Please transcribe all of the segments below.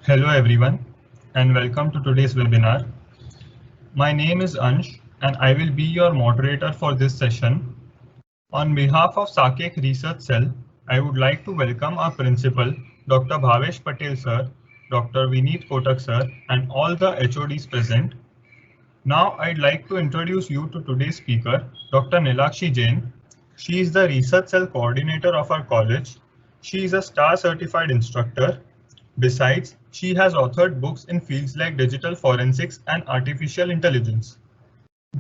Hello everyone and welcome to today's webinar. My name is Ansh and I will be your moderator for this session. On behalf of Sakek Research Cell, I would like to welcome our principal, Dr. Bhavesh Patel sir, Dr. Vineet Kotak sir and all the HODs present. Now I'd like to introduce you to today's speaker, Dr. Nilakshi Jain. She is the Research Cell Coordinator of our college. She is a STAR certified instructor. Besides, she has authored books in fields like digital forensics and artificial intelligence.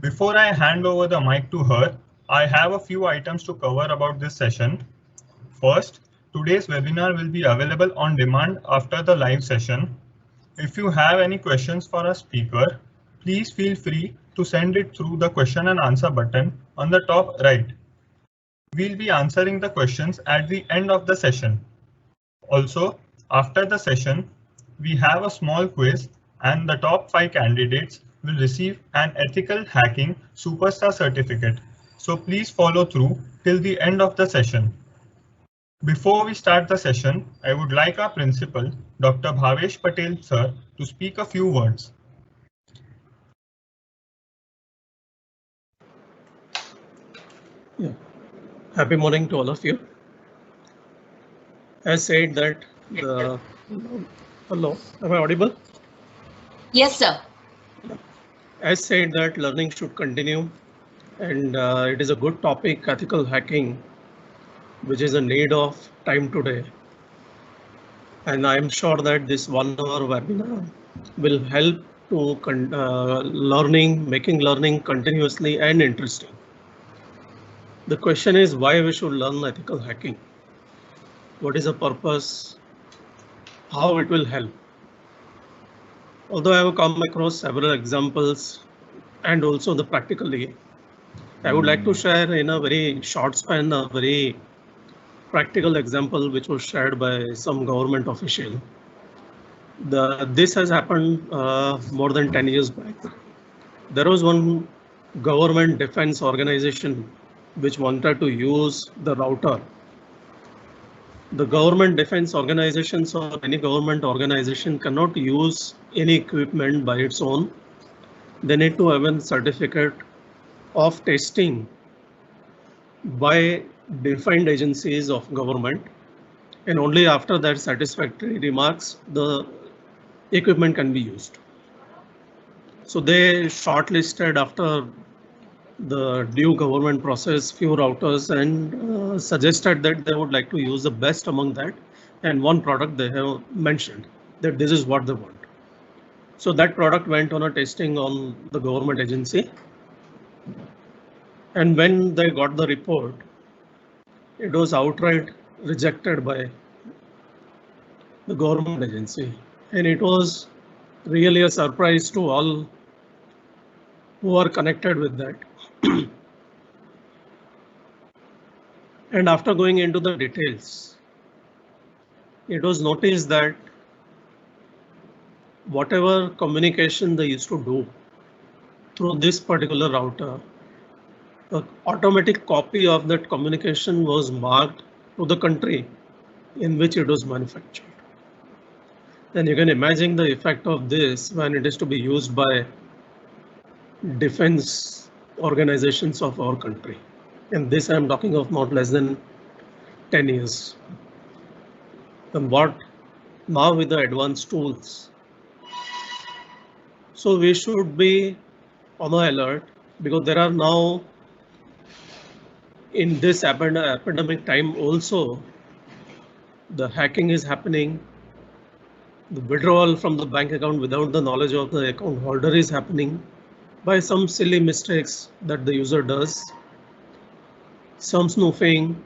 Before I hand over the mic to her, I have a few items to cover about this session. First, today's webinar will be available on demand after the live session. If you have any questions for our speaker, please feel free to send it through the question and answer button on the top right. We'll be answering the questions at the end of the session. Also, after the session, we have a small quiz and the top 5 candidates will receive an ethical hacking superstar certificate. So please follow through till the end of the session. Before we start the session, I would like our principal, Dr. Bhavesh Patel sir, to speak a few words. Yeah. Happy morning to all of you. As said that hello, am I audible? Yes, sir. As said that learning should continue, and it is a good topic, ethical hacking, which is a need of time today. And I am sure that this 1 hour webinar will help to making learning continuously and interesting. The question is why we should learn ethical hacking. What is the purpose? How it will help? Although I have come across several examples and also the practically, I would like to share in a very short span a very practical example which was shared by some government official. This has happened more than 10 years back. There was one government defense organization which wanted to use the router. The government defense organizations or any government organization cannot use any equipment by its own. They need to have a certificate of testing by defined agencies of government, and only after that satisfactory remarks the equipment can be used. So they shortlisted after the due government process few routers and suggested that they would like to use the best among that, and one product they have mentioned that this is what they want. So that product went on a testing on the government agency, and when they got the report, it was outright rejected by the government agency, and it was really a surprise to all who are connected with that. And after going into the details, it was noticed that whatever communication they used to do through this particular router, the automatic copy of that communication was marked to the country in which it was manufactured. Then you can imagine the effect of this when it is to be used by defense organizations of our country. And this I am talking of not less than 10 years. And what now with the advanced tools? So we should be on the alert, because there are now in this epidemic time also the hacking is happening. The withdrawal from the bank account without the knowledge of the account holder is happening by some silly mistakes that the user does. Some snooping,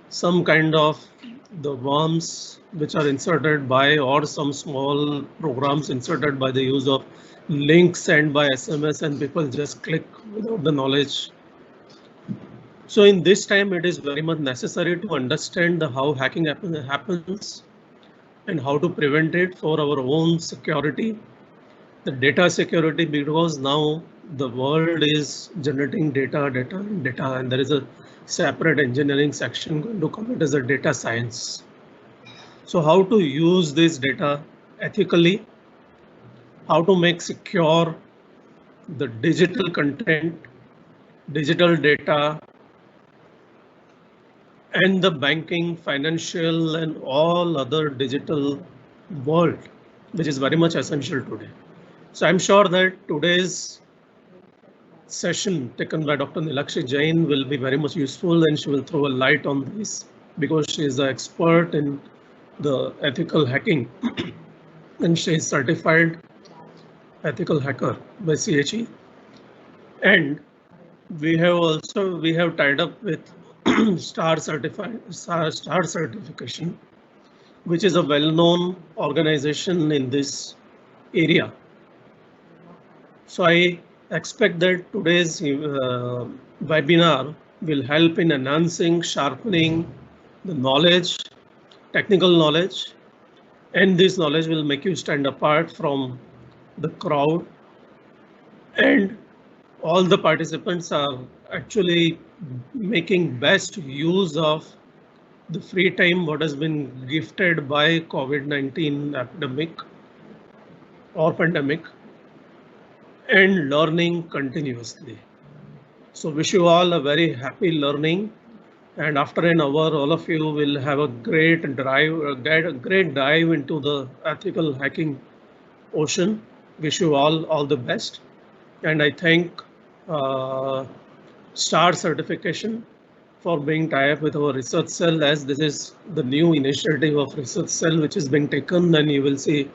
some kind of the worms which are inserted by, or some small programs inserted by the use of links sent by SMS, and people just click without the knowledge. So in this time, it is very much necessary to understand how hacking happens and how to prevent it for our own security, the data security, because now the world is generating data, and there is a separate engineering section going to come. It as a data science. So how to use this data ethically, how to make secure the digital content, digital data, and the banking, financial, and all other digital world, which is very much essential today. So I'm sure that today's session taken by Dr. Nilakshi Jain will be very much useful, and she will throw a light on this because she is the expert in the ethical hacking and she is certified ethical hacker by CHE. And we have tied up with STAR certification, which is a well-known organization in this area. So I expect that today's webinar will help in enhancing, sharpening the knowledge, technical knowledge, and this knowledge will make you stand apart from the crowd. And all the participants are actually making best use of the free time what has been gifted by COVID-19 epidemic or pandemic, and learning continuously. So wish you all a very happy learning, and after an hour all of you will have a great dive into the ethical hacking ocean. Wish you all the best, and I thank STAR certification for being tied up with our research cell, as this is the new initiative of research cell which is being taken, and you will see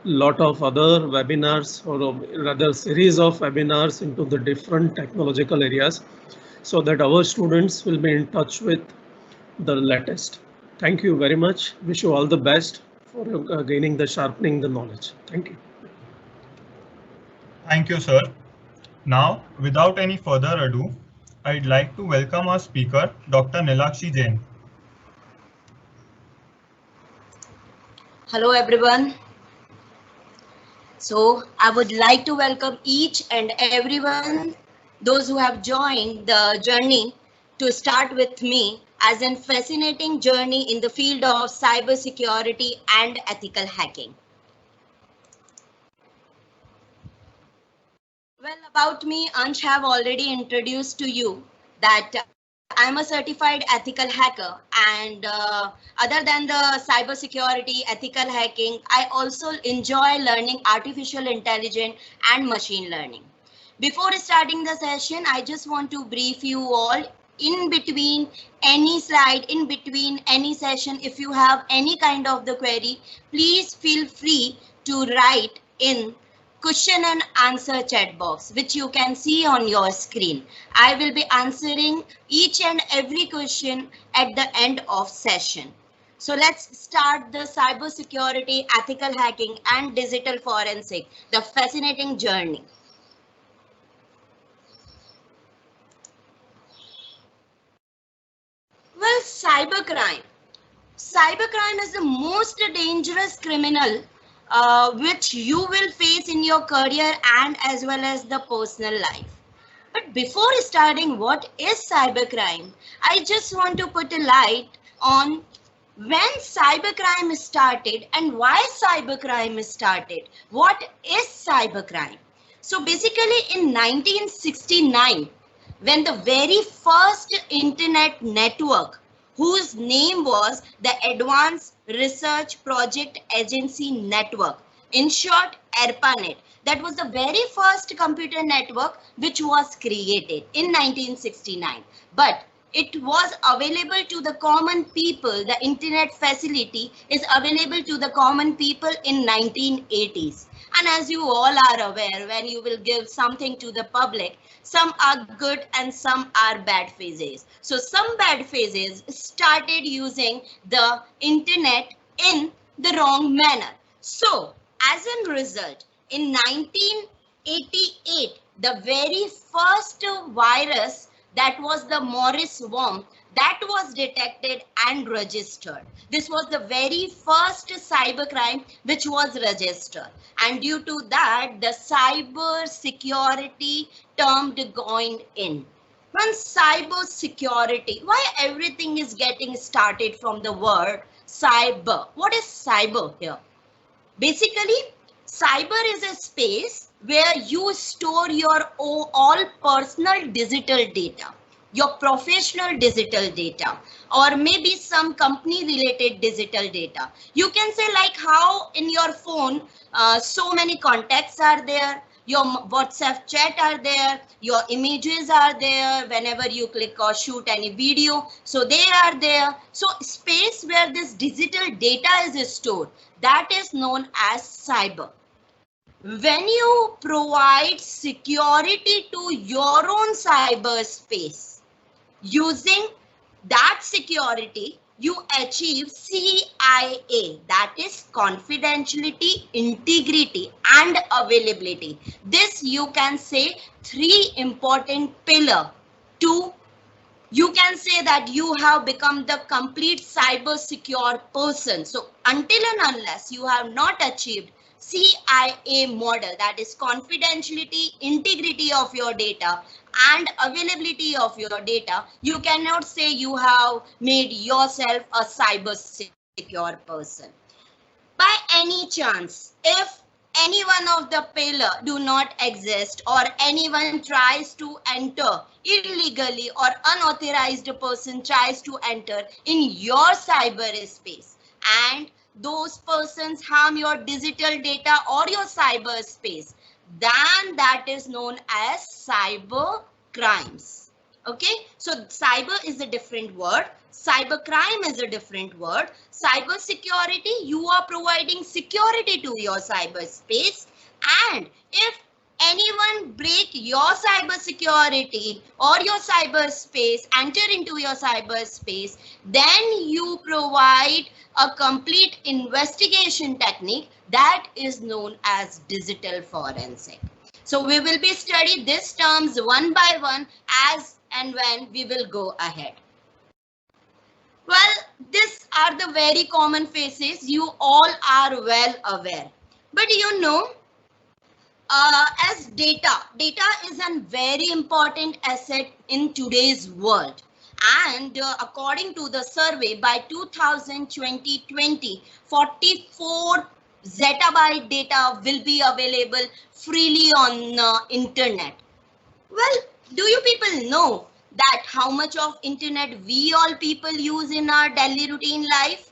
lot of other webinars, or rather series of webinars into the different technological areas, so that our students will be in touch with the latest. Thank you very much. Wish you all the best for gaining the sharpening the knowledge. Thank you. Thank you, sir. Now, without any further ado, I'd like to welcome our speaker, Dr. Nilakshi Jain. Hello, everyone. So I would like to welcome each and everyone, those who have joined the journey to start with me as a fascinating journey in the field of cybersecurity and ethical hacking. Well, about me, Ansh have already introduced to you that I'm a certified ethical hacker, and other than the cybersecurity, ethical hacking, I also enjoy learning artificial intelligence and machine learning. Before starting the session, I just want to brief you all. In between any slide, in between any session, if you have any kind of the query, please feel free to write in question and answer chat box, which you can see on your screen. I will be answering each and every question at the end of session. So let's start the cybersecurity, ethical hacking, and digital forensic, the fascinating journey. Well, cybercrime. Cybercrime is the most dangerous criminal which you will face in your career and as well as the personal life. But before starting what is cybercrime, I just want to put a light on when cybercrime started and why cybercrime started. What is cybercrime? So basically in 1969, when the very first internet network, whose name was the Advanced Research Project Agency Network, in short ARPANET, that was the very first computer network which was created in 1969. But it was available to the common people, the internet facility is available to the common people in 1980s. And as you all are aware, when you will give something to the public, some are good and some are bad phases. So some bad phases started using the internet in the wrong manner. So as a result, in 1988, the very first virus, that was the Morris worm, that was detected and registered. This was the very first cybercrime which was registered. And due to that, the cyber security term going in. When cyber security, why everything is getting started from the word cyber? What is cyber here? Basically, cyber is a space where you store your all personal digital data, your professional digital data, or maybe some company related digital data. You can say like how in your phone, so many contacts are there, your WhatsApp chat are there, your images are there, whenever you click or shoot any video, so they are there. So space where this digital data is stored, that is known as cyber. When you provide security to your own cyberspace, using that security, you achieve CIA, that is confidentiality, integrity, and availability. This you can say three important pillars to, you can say that you have become the complete cyber secure person. So until and unless you have not achieved CIA model, that is confidentiality, integrity of your data, and availability of your data, you cannot say you have made yourself a cyber secure person. By any chance, if any one of the pillar do not exist, or anyone tries to enter illegally, or unauthorized person tries to enter in your cyberspace, and those persons harm your digital data or your cyberspace, then that is known as cyber crimes. Okay, so cyber is a different word, cyber crime is a different word. Cyber security, you are providing security to your cyberspace, and if anyone break your cyber security or your cyberspace, enter into your cyberspace, then you provide a complete investigation technique that is known as digital forensic. So we will be studying these terms one by one as and when we will go ahead. Well, these are the very common faces you all are well aware. But you know, as data is a very important asset in today's world. And according to the survey by 2020, 44 zettabyte data will be available freely on internet. Well, do you people know that how much of internet we all people use in our daily routine life?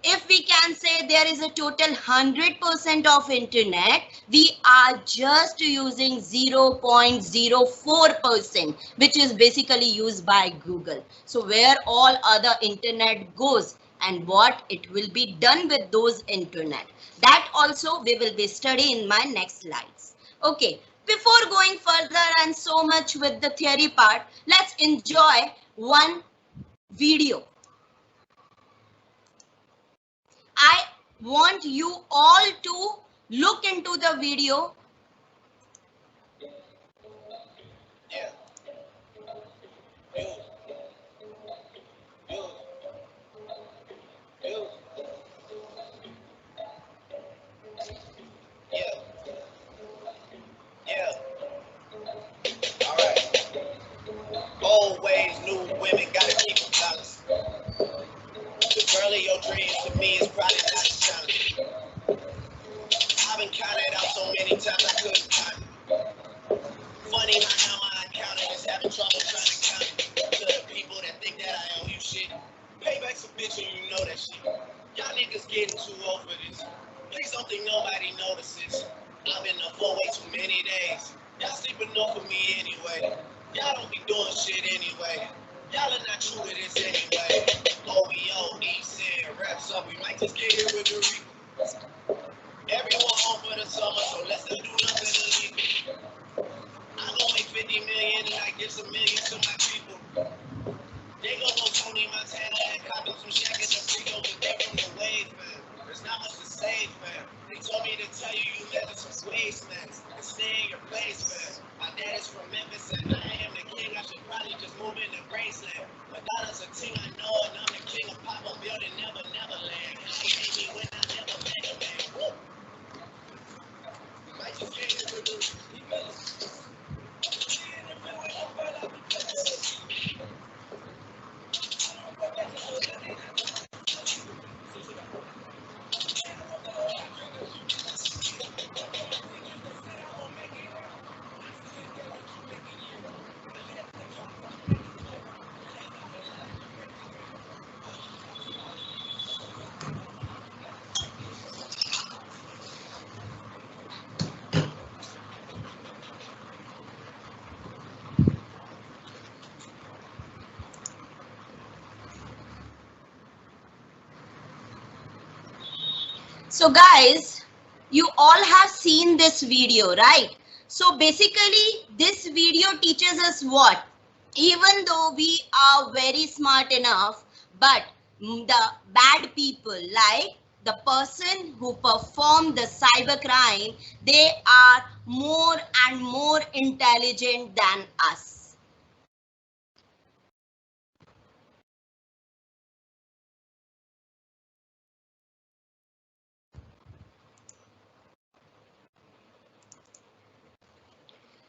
If we can say there is a total 100% of internet, we are just using 0.04%, which is basically used by Google. So where all other internet goes and what it will be done with those internet, that also we will be studying in my next slides. Okay, before going further and so much with the theory part, let's enjoy one video. I want you all to look into the video. Old ways, new women, gotta keep them balanced. The girl of your dreams to me is probably not a challenge. I've been counted out so many times I couldn't count it. Funny how now my accountant is having trouble trying to count it. To the people that think that I owe you shit. Pay back some bitch and you know that shit. Y'all niggas getting too old for this. Please don't think nobody notices. I've been up for way too many days. Y'all sleeping off of me anyway. Y'all don't be doing shit anyway. Y'all are not true to this anyway. OBO, East End, wraps up. We might just get here with the Rico. Everyone home for the summer, so let's not do nothing illegal. I'm gonna make 50 million and I give some millions to my people. They gon' go Tony Montana and cop them some shack in the Frigo, but they from the wave, man. There's not much to save, man. They told me to tell you you never some wastelands and stay in your place, man. My dad is from Memphis and I am the king. I should probably just move into Graceland. But that is a thing I know, and I'm the king of pop up building, never land. He hate me when I never met a man. Woo! Might just get here with the So guys, you all have seen this video, right? So basically this video teaches us what? Even though we are very smart enough, but the bad people, like the person who perform the cyber crime, they are more and more intelligent than us.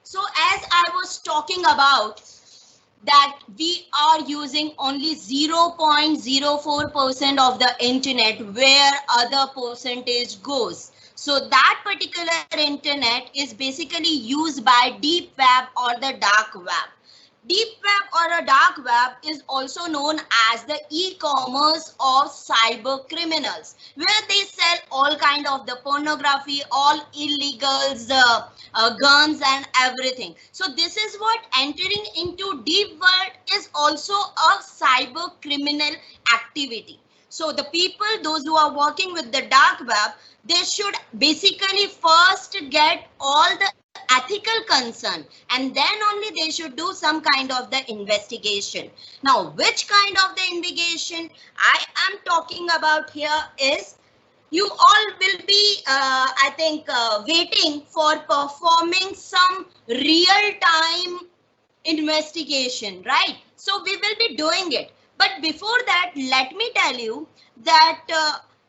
So as I was talking about, that we are using only 0.04% of the internet, where other percentage goes. So that particular internet is basically used by deep web or the dark web. Deep web or a dark web is also known as the e-commerce of cyber criminals, where they sell all kind of the pornography, all illegals, guns and everything. So this is what entering into deep world is also a cyber criminal activity. So the people, those who are working with the dark web, they should basically first get all the ethical concern, and then only they should do some kind of the investigation. Now, which kind of the investigation I am talking about here is, you all will be, I think, waiting for performing some real-time investigation, right? So we will be doing it. But before that, let me tell you that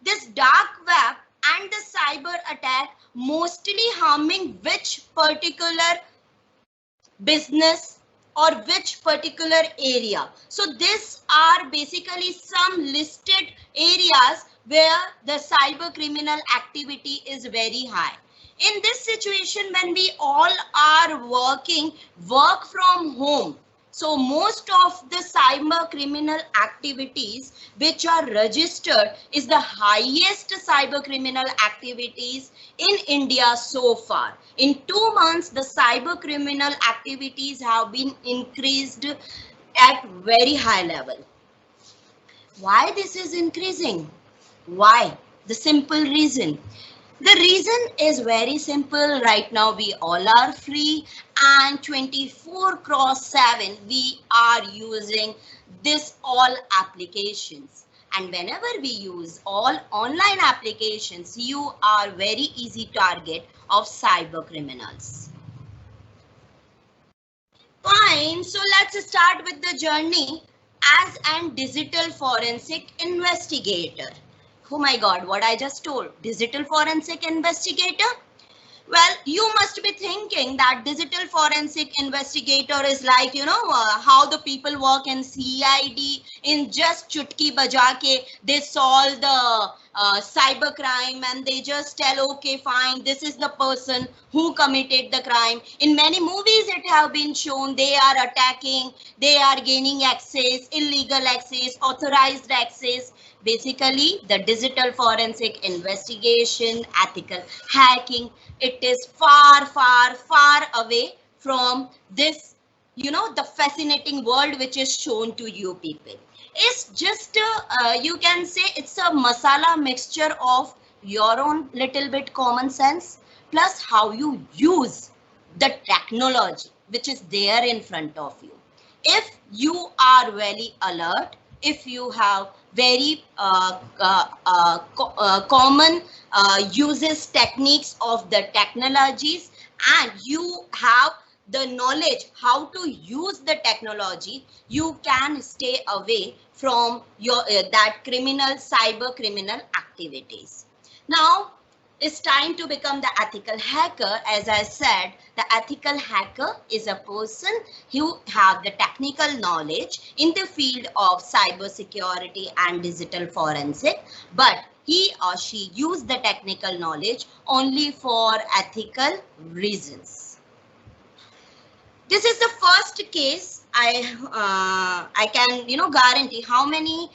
this dark web and the cyber attack mostly harming which particular business or which particular area. So these are basically some listed areas where the cyber criminal activity is very high. In this situation, when we all are work from home, so most of the cyber criminal activities which are registered is the highest cyber criminal activities in India so far. In 2 months, the cyber criminal activities have been increased at very high level. Why this is increasing? Why? The simple reason. The reason is very simple. Right now we all are free, and 24/7 we are using this all applications. And whenever we use all online applications, you are very easy target of cyber criminals. Fine, so let's start with the journey as an digital forensic investigator. Oh my God, what I just told, digital forensic investigator? Well, you must be thinking that digital forensic investigator is like, how the people work in CID, in just chutki baja ke, they solve the cyber crime and they just tell, okay, fine, this is the person who committed the crime. In many movies, it have been shown they are attacking, they are gaining access, illegal access, authorized access. Basically, the digital forensic investigation, ethical hacking, it is far, far, far away from this, the fascinating world which is shown to you people. It's just, you can say it's a masala mixture of your own little bit common sense, plus how you use the technology which is there in front of you. If you are very alert, if you have very common uses techniques of the technologies, and you have the knowledge how to use the technology, you can stay away from your that criminal cyber criminal activities. Now it's time to become the ethical hacker. As I said, the ethical hacker is a person who have the technical knowledge in the field of cyber security and digital forensic, but he or she use the technical knowledge only for ethical reasons. This is the first case. I can guarantee how many,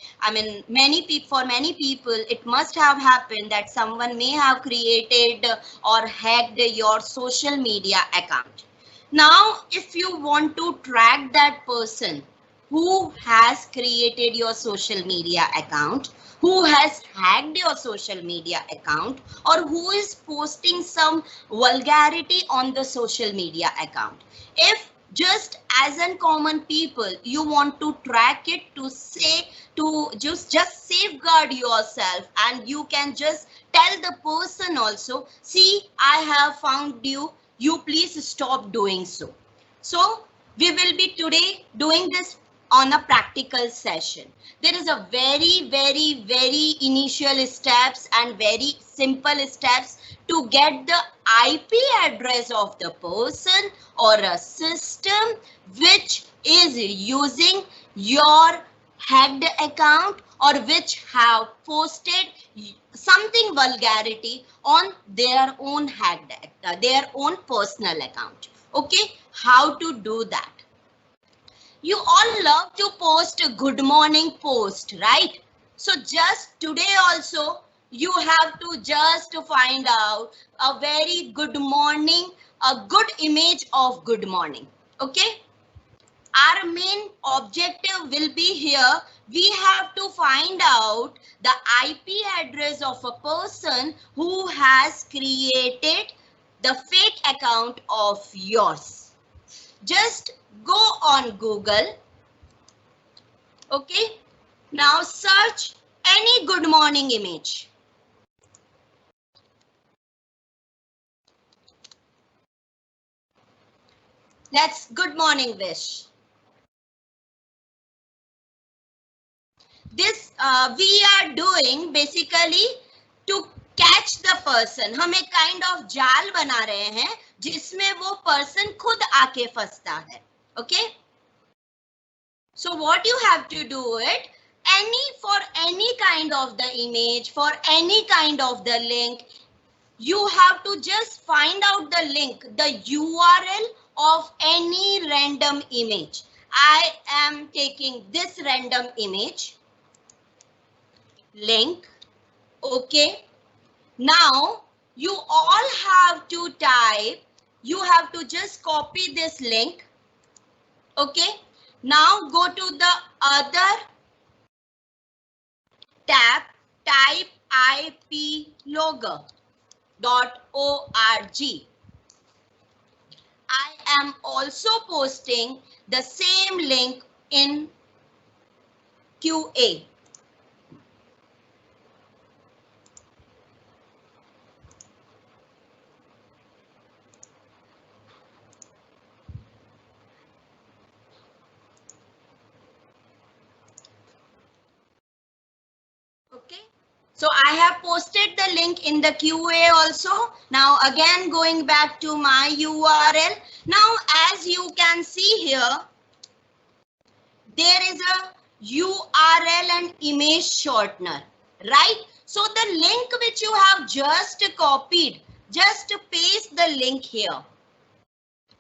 for many people it must have happened that someone may have created or hacked your social media account. Now if you want to track that person, who has created your social media account, who has hacked your social media account, or who is posting some vulgarity on the social media account. If just as uncommon people you want to track it, to say, to just safeguard yourself, and you can just tell the person also, see, I have found you, you please stop doing so. So we will be today doing this on a practical session. There is a very initial steps and very simple steps to get the IP address of the person or a system which is using your hacked account, or which have posted something vulgarity on their own hacked, their own personal account. Okay, how to do that? You all love to post a good morning post, right? So just today also you have to just find out a very good morning, a good image of good morning. Okay, our main objective will be here. We have to find out the IP address of a person who has created the fake account of yours. Just go on Google. Okay, now search any good morning image. Let's good morning wish. This we are doing basically to catch the person. हम एक kind of जाल बना रहे हैं जिसमें वो person खुद आके फंसता है. Okay. So what you have to do it, for any kind of the image, for any kind of the link, you have to just find out the link, the URL of any random image. I am taking this random image, link. Okay. Now you all have to type, you have to just copy this link. Okay. Now go to the other tab, type iplogger.org. I am also posting the same link in QA. Okay, so I have posted the link in the QA also. Now again going back to my URL. Now as you can see here, there is a URL and image shortener, right? So the link which you have just copied, just paste the link here.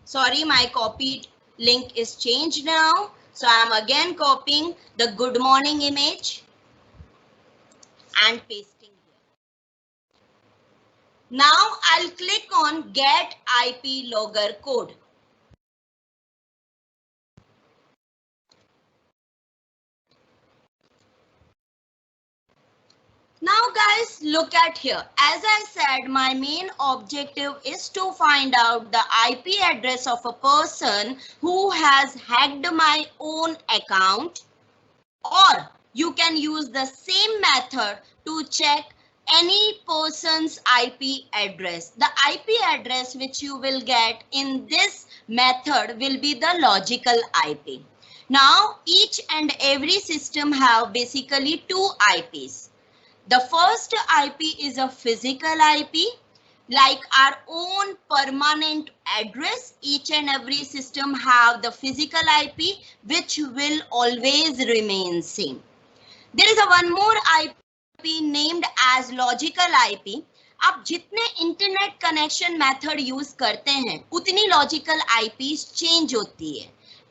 Sorry, my copied link is changed now. So I am again copying the good morning image and pasting here. Now I'll click on get IP logger code. Now guys, look at here. As I said, my main objective is to find out the IP address of a person who has hacked my own account, or you can use the same method to check any person's IP address. The IP address which you will get in this method will be the logical IP. Now each and every system have basically two IPs. The first IP is a physical IP, like our own permanent address. Each and every system have the physical IP which will always remain same. There is a one more IP named as logical IP. आप जितने internet connection method use करते हैं उतनी logical IPs change होती है.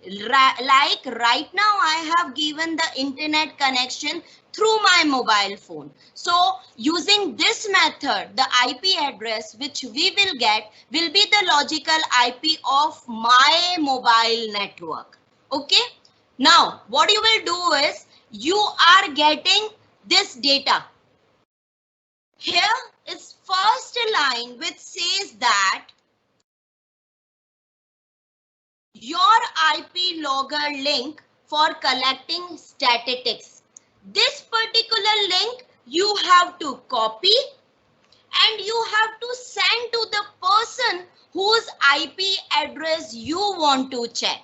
Like right now I have given the internet connection through my mobile phone. So using this method, the IP address which we will get will be the logical IP of my mobile network. Okay. Now, what you will do is you are getting this data. Here is first line which says that your IP logger link for collecting statistics. This particular link you have to copy and you have to send to the person whose IP address you want to check.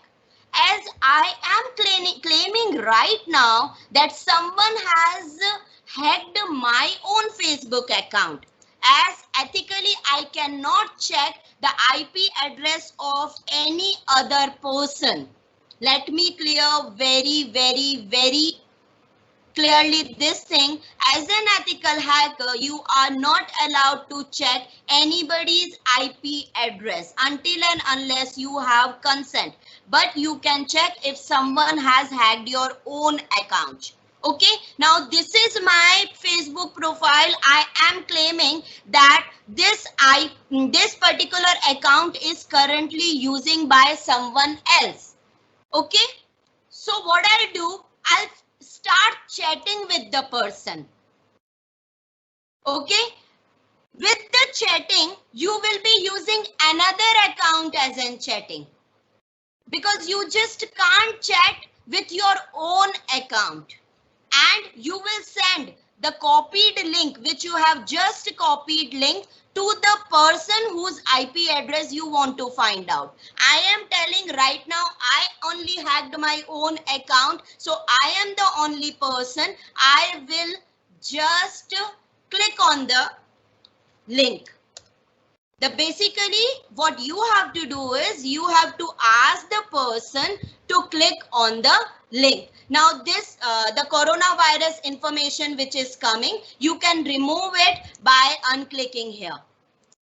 As I am claiming right now that someone has hacked my own Facebook account. As ethically, I cannot check the IP address of any other person. Let me clear very clearly this thing. As an ethical hacker, you are not allowed to check anybody's IP address until and unless you have consent. But you can check if someone has hacked your own account. Okay, now this is my Facebook profile. I am claiming that this particular account is currently using by someone else. Okay, so what I'll do, I'll start chatting with the person. Okay, with the chatting, you will be using another account as in chatting, because you just can't chat with your own account. And you will send the copied link, which you have just copied link, to the person whose IP address you want to find out. I am telling right now, I only hacked my own account, so I am the only person. I will just click on the link. Basically what you have to do is you have to ask the person to click on the link. Now this the coronavirus information which is coming, you can remove it by unclicking here.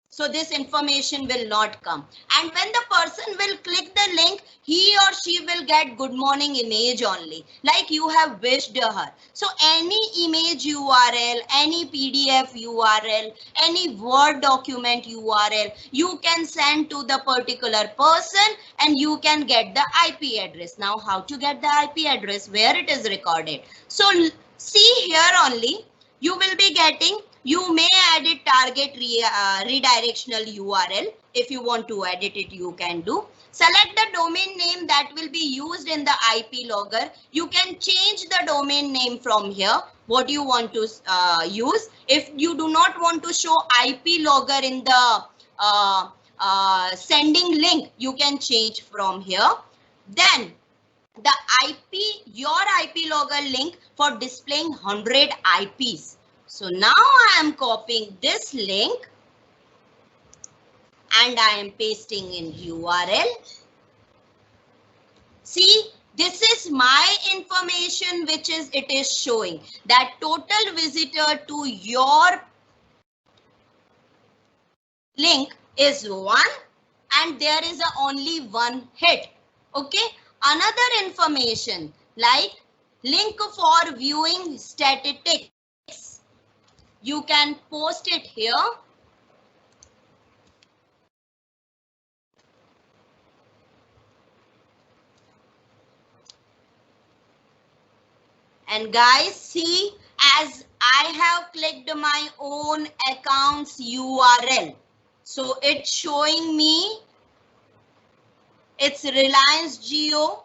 So this information will not come. And when the person will click the link, he or she will get good morning image only, like you have wished her. So any image URL, any PDF URL, any Word document URL, you can send to the particular person and you can get the IP address. Now how to get the IP address, where it is recorded? So see here only, you will be getting, you may edit target redirectional URL. If you want to edit it, you can do. Select the domain name that will be used in the IP logger. You can change the domain name from here, what you want to use. If you do not want to show IP logger in the sending link, you can change from here. Then the your IP logger link for displaying 100 IPs. So now I am copying this link and I am pasting in URL. See, this is my information which it is showing that total visitor to your link is 1 and there is only 1 hit. Okay, another information like link for viewing statistics. You can post it here. And guys, see, as I have clicked my own account's URL. So it's showing me it's Reliance Jio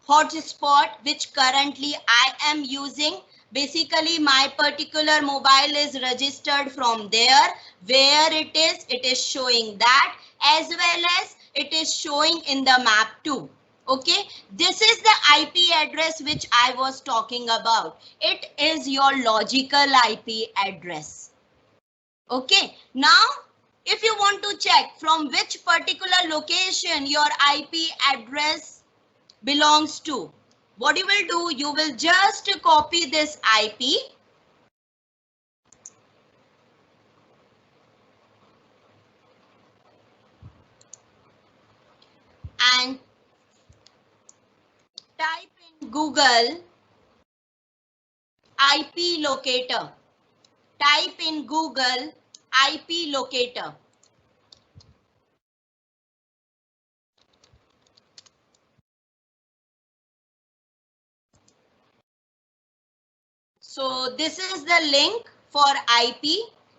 hotspot, which currently I am using. Basically, my particular mobile is registered from there. Where it is showing that, as well as it is showing in the map too. Okay, this is the IP address which I was talking about. It is your logical IP address. Okay, now if you want to check from which particular location your IP address belongs to, what you will do, you will just copy this IP and type in Google IP locator. Type in Google IP locator. So this is the link for IP.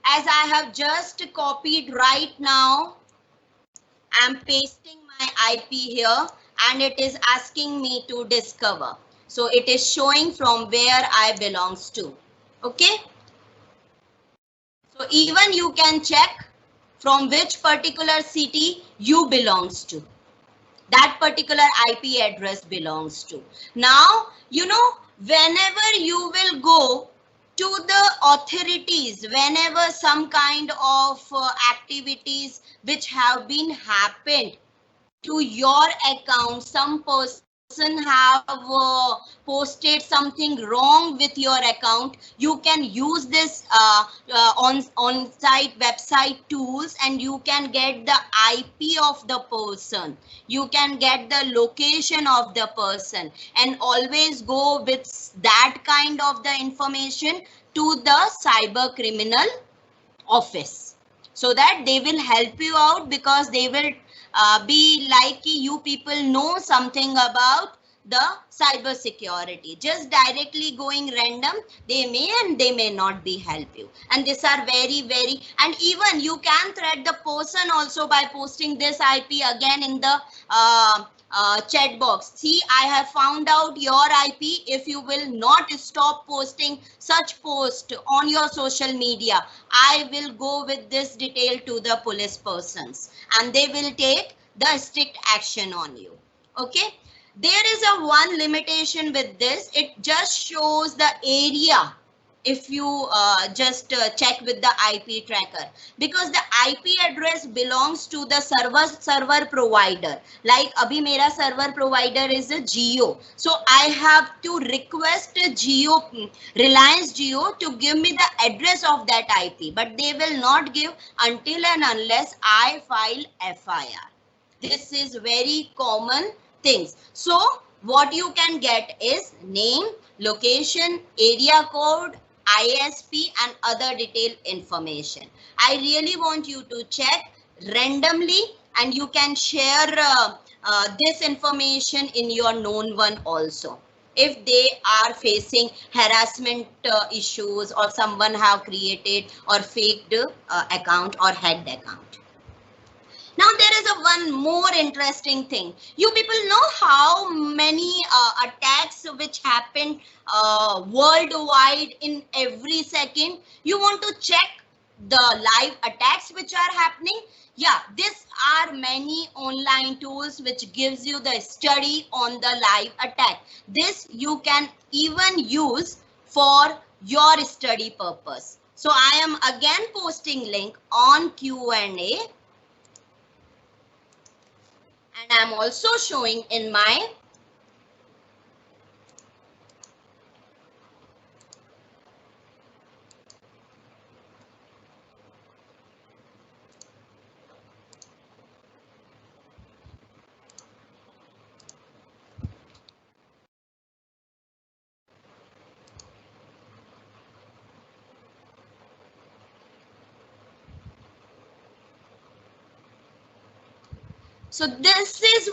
As I have just copied right now, I'm pasting my IP here and it is asking me to discover. So it is showing from where I belongs to. Okay. So even you can check from which particular city you belongs to. That particular IP address belongs to. Now, whenever you will go to the authorities, whenever some kind of activities which have been happened to your account, some person have posted something wrong with your account, you can use this on-site website tools and you can get the IP of the person. You can get the location of the person and always go with that kind of the information to the cyber criminal office so that they will help you out, because they will be like you people know something about the cyber security. Just directly going random, they may and they may not be help you. And these are very, and even you can threat the person also by posting this IP again in the chat box. See, I have found out your IP. If you will not stop posting such post on your social media, I will go with this detail to the police persons and they will take the strict action on you. Okay. There is a one limitation with this. It just shows the area if you just check with the IP tracker, because the IP address belongs to the server provider. Like abhi mera server provider is a Jio, so I have to request Jio, Reliance Jio, to give me the address of that IP, but they will not give until and unless I file FIR. This is very common things. So what you can get is name, location, area code, ISP and other detailed information. I really want you to check randomly and you can share this information in your known one also. If they are facing harassment issues or someone have created or faked account or hacked account. Now there is a one more interesting thing. You people know how many attacks which happen worldwide in every second. You want to check the live attacks which are happening. Yeah, these are many online tools which gives you the study on the live attack. This you can even use for your study purpose. So I am again posting link on Q&A. And I'm also showing in my So this is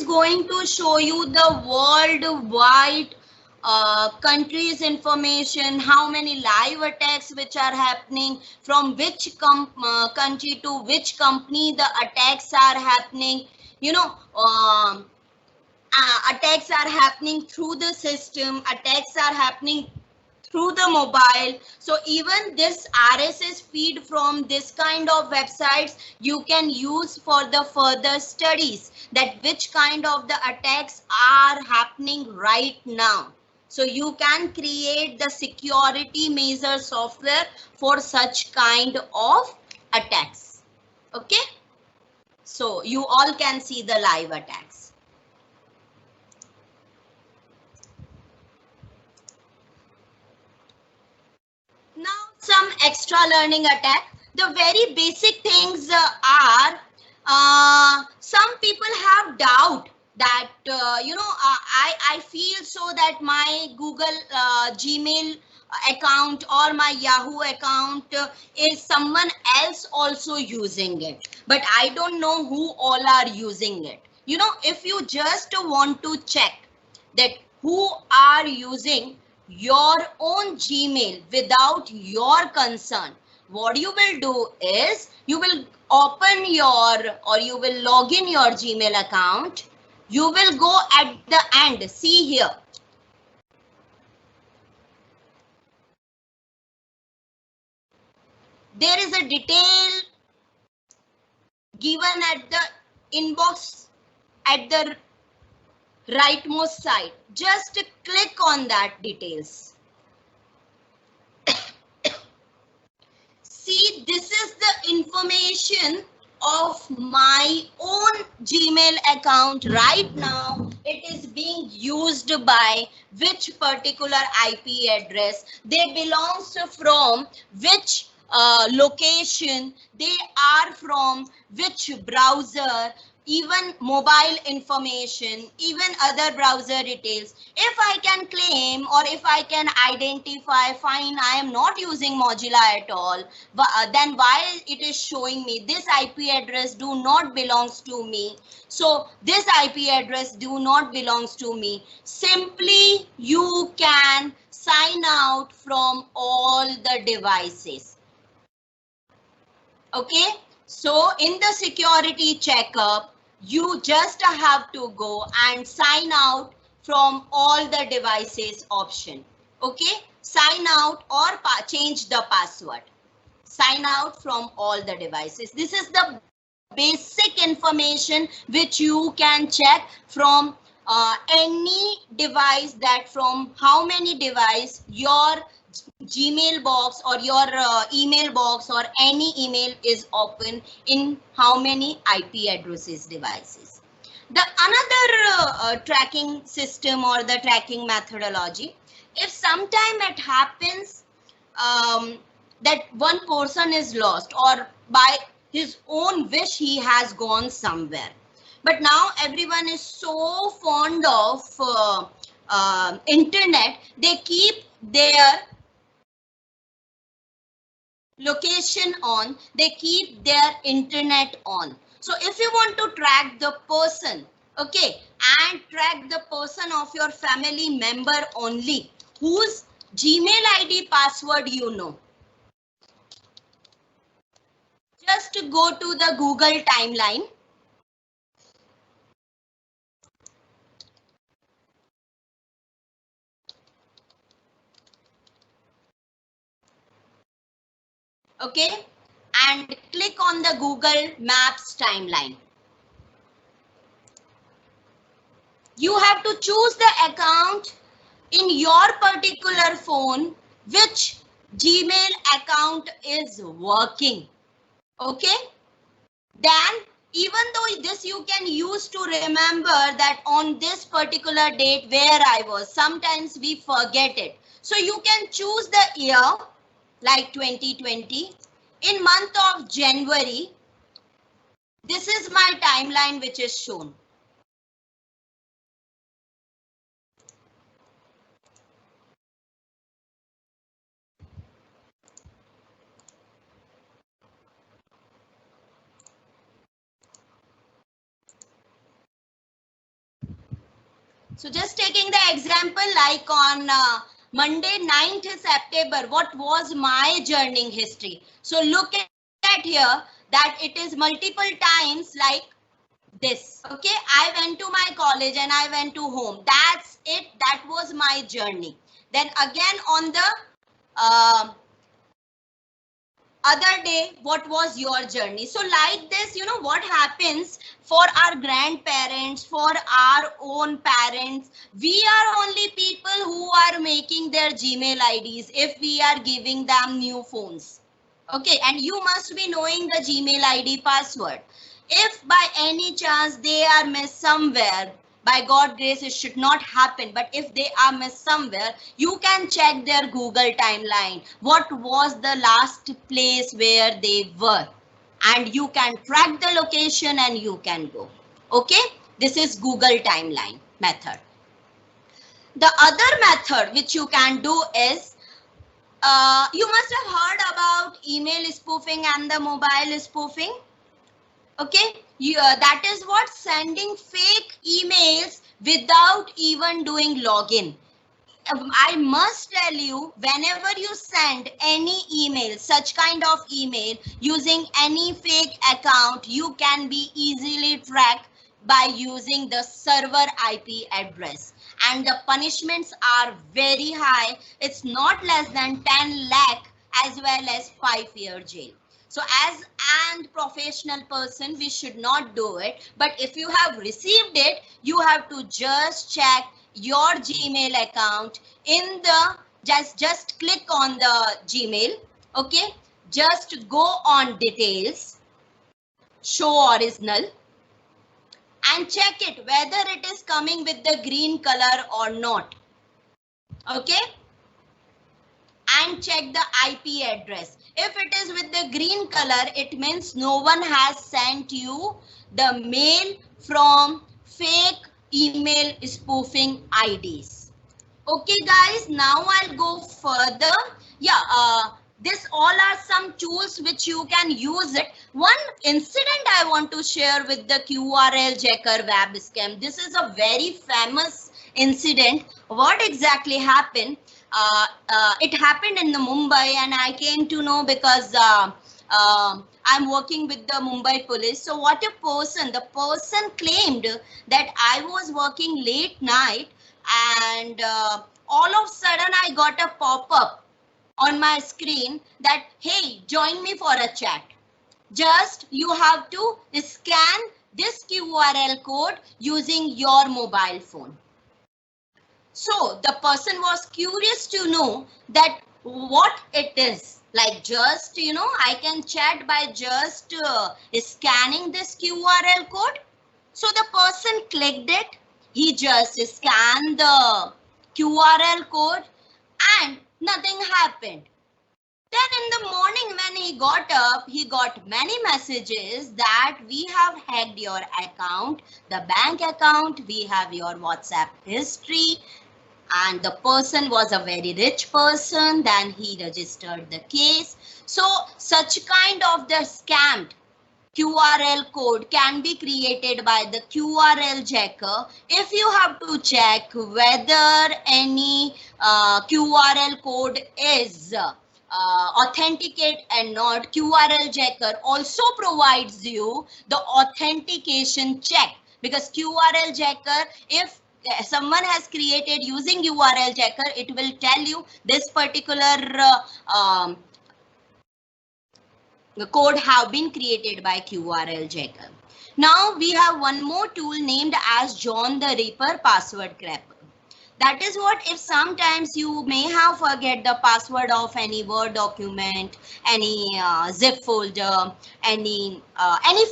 going to show you the worldwide countries information, how many live attacks which are happening, from which country to which company the attacks are happening. Attacks are happening through the system, attacks are happening through the mobile. So even this RSS feed from this kind of websites you can use for the further studies, that which kind of the attacks are happening right now. So you can create the security measure software for such kind of attacks. Okay. So you all can see the live attacks. Now some extra learning attack. The very basic things are some people have doubt that I feel so that my Google Gmail account or my Yahoo account is someone else also using it, but I don't know who all are using it. If you just want to check that who are using your own Gmail without your consent, what you will do is you will open you will log in your Gmail account. You will go at the end. See here. There is a detail given at the inbox at the rightmost side. Just click on that details. See, this is the information of my own Gmail account right now. It is being used by which particular IP address. They belongs from which location. They are from which browser. Even mobile information, even other browser details. If I can claim or if I can identify, fine, I am not using Mozilla at all, then why it is showing me this IP address do not belongs to me. So this IP address do not belongs to me. Simply you can sign out from all the devices. Okay, so in the security checkup, you just have to go and sign out from all the devices option. Okay, sign out or change the password. Sign out from all the devices. This is the basic information which you can check from any device, that from how many device your Gmail box or your email box or any email is open in how many IP addresses devices. The another tracking system or the tracking methodology, if sometime it happens that one person is lost or by his own wish he has gone somewhere, but now everyone is so fond of internet, they keep their location on, they keep their internet on. So if you want to track the person, okay, and track the person of your family member only, whose Gmail ID password you know, just go to the Google timeline. Okay, and click on the Google Maps timeline. You have to choose the account in your particular phone which Gmail account is working. Okay, then even though this you can use to remember that on this particular date where I was, sometimes we forget it. So you can choose the year like 2020. In month of January, this is my timeline which is shown. So just taking the example like on Monday 9th September, what was my journey history? So look at here that it is multiple times like this. Okay, I went to my college and I went to home. That's it. That was my journey. Then again on the other day, what was your journey? So like this, you know what happens for our grandparents, for our own parents, we are only people who are making their Gmail IDs if we are giving them new phones. Okay, and you must be knowing the Gmail ID password. If by any chance they are missed somewhere, by God grace it should not happen, but if they are missed somewhere, you can check their Google timeline. What was the last place where they were? And you can track the location and you can go. Okay, this is Google timeline method. The other method which you can do is, you must have heard about email spoofing and the mobile spoofing. Okay, that is what, sending fake emails without even doing login. I must tell you, whenever you send any email, such kind of email using any fake account, you can be easily tracked by using the server IP address. And the punishments are very high. It's not less than 10 lakh as well as 5-year jail. So as and professional person, we should not do it. But if you have received it, you have to just check your Gmail account in the just click on the Gmail. Okay, just go on details, show original, and check it whether it is coming with the green color or not. Okay, and check the IP address. If it is with the green color, it means no one has sent you the mail from fake email spoofing IDs. Okay guys, now I'll go further. Yeah, this all are some tools which you can use it. One incident I want to share with the QRL jacker web scam. This is a very famous incident. What exactly happened? It happened in the Mumbai, and I came to know because I'm working with the Mumbai police. So what the person claimed that I was working late night, and all of a sudden I got a pop-up on my screen that, hey, join me for a chat. Just you have to scan this QRL code using your mobile phone. So the person was curious to know that what it is. Like, just, I can chat by just scanning this QRL code. So the person clicked it. He just scanned the QRL code and nothing happened. Then in the morning when he got up, he got many messages that we have hacked your account, the bank account, we have your WhatsApp history. And the person was a very rich person. Then he registered the case. So such kind of the scammed QRL code can be created by the QRL jacker. If you have to check whether any QRL code is authenticate and not, QRL jacker also provides you the authentication check, because QRL jacker, if someone has created using URL jacker, it will tell you this particular the code have been created by QRL jacker. Now we have one more tool named as John the Ripper password cracker. That is what, if sometimes you may have forget the password of any Word document, any zip folder, any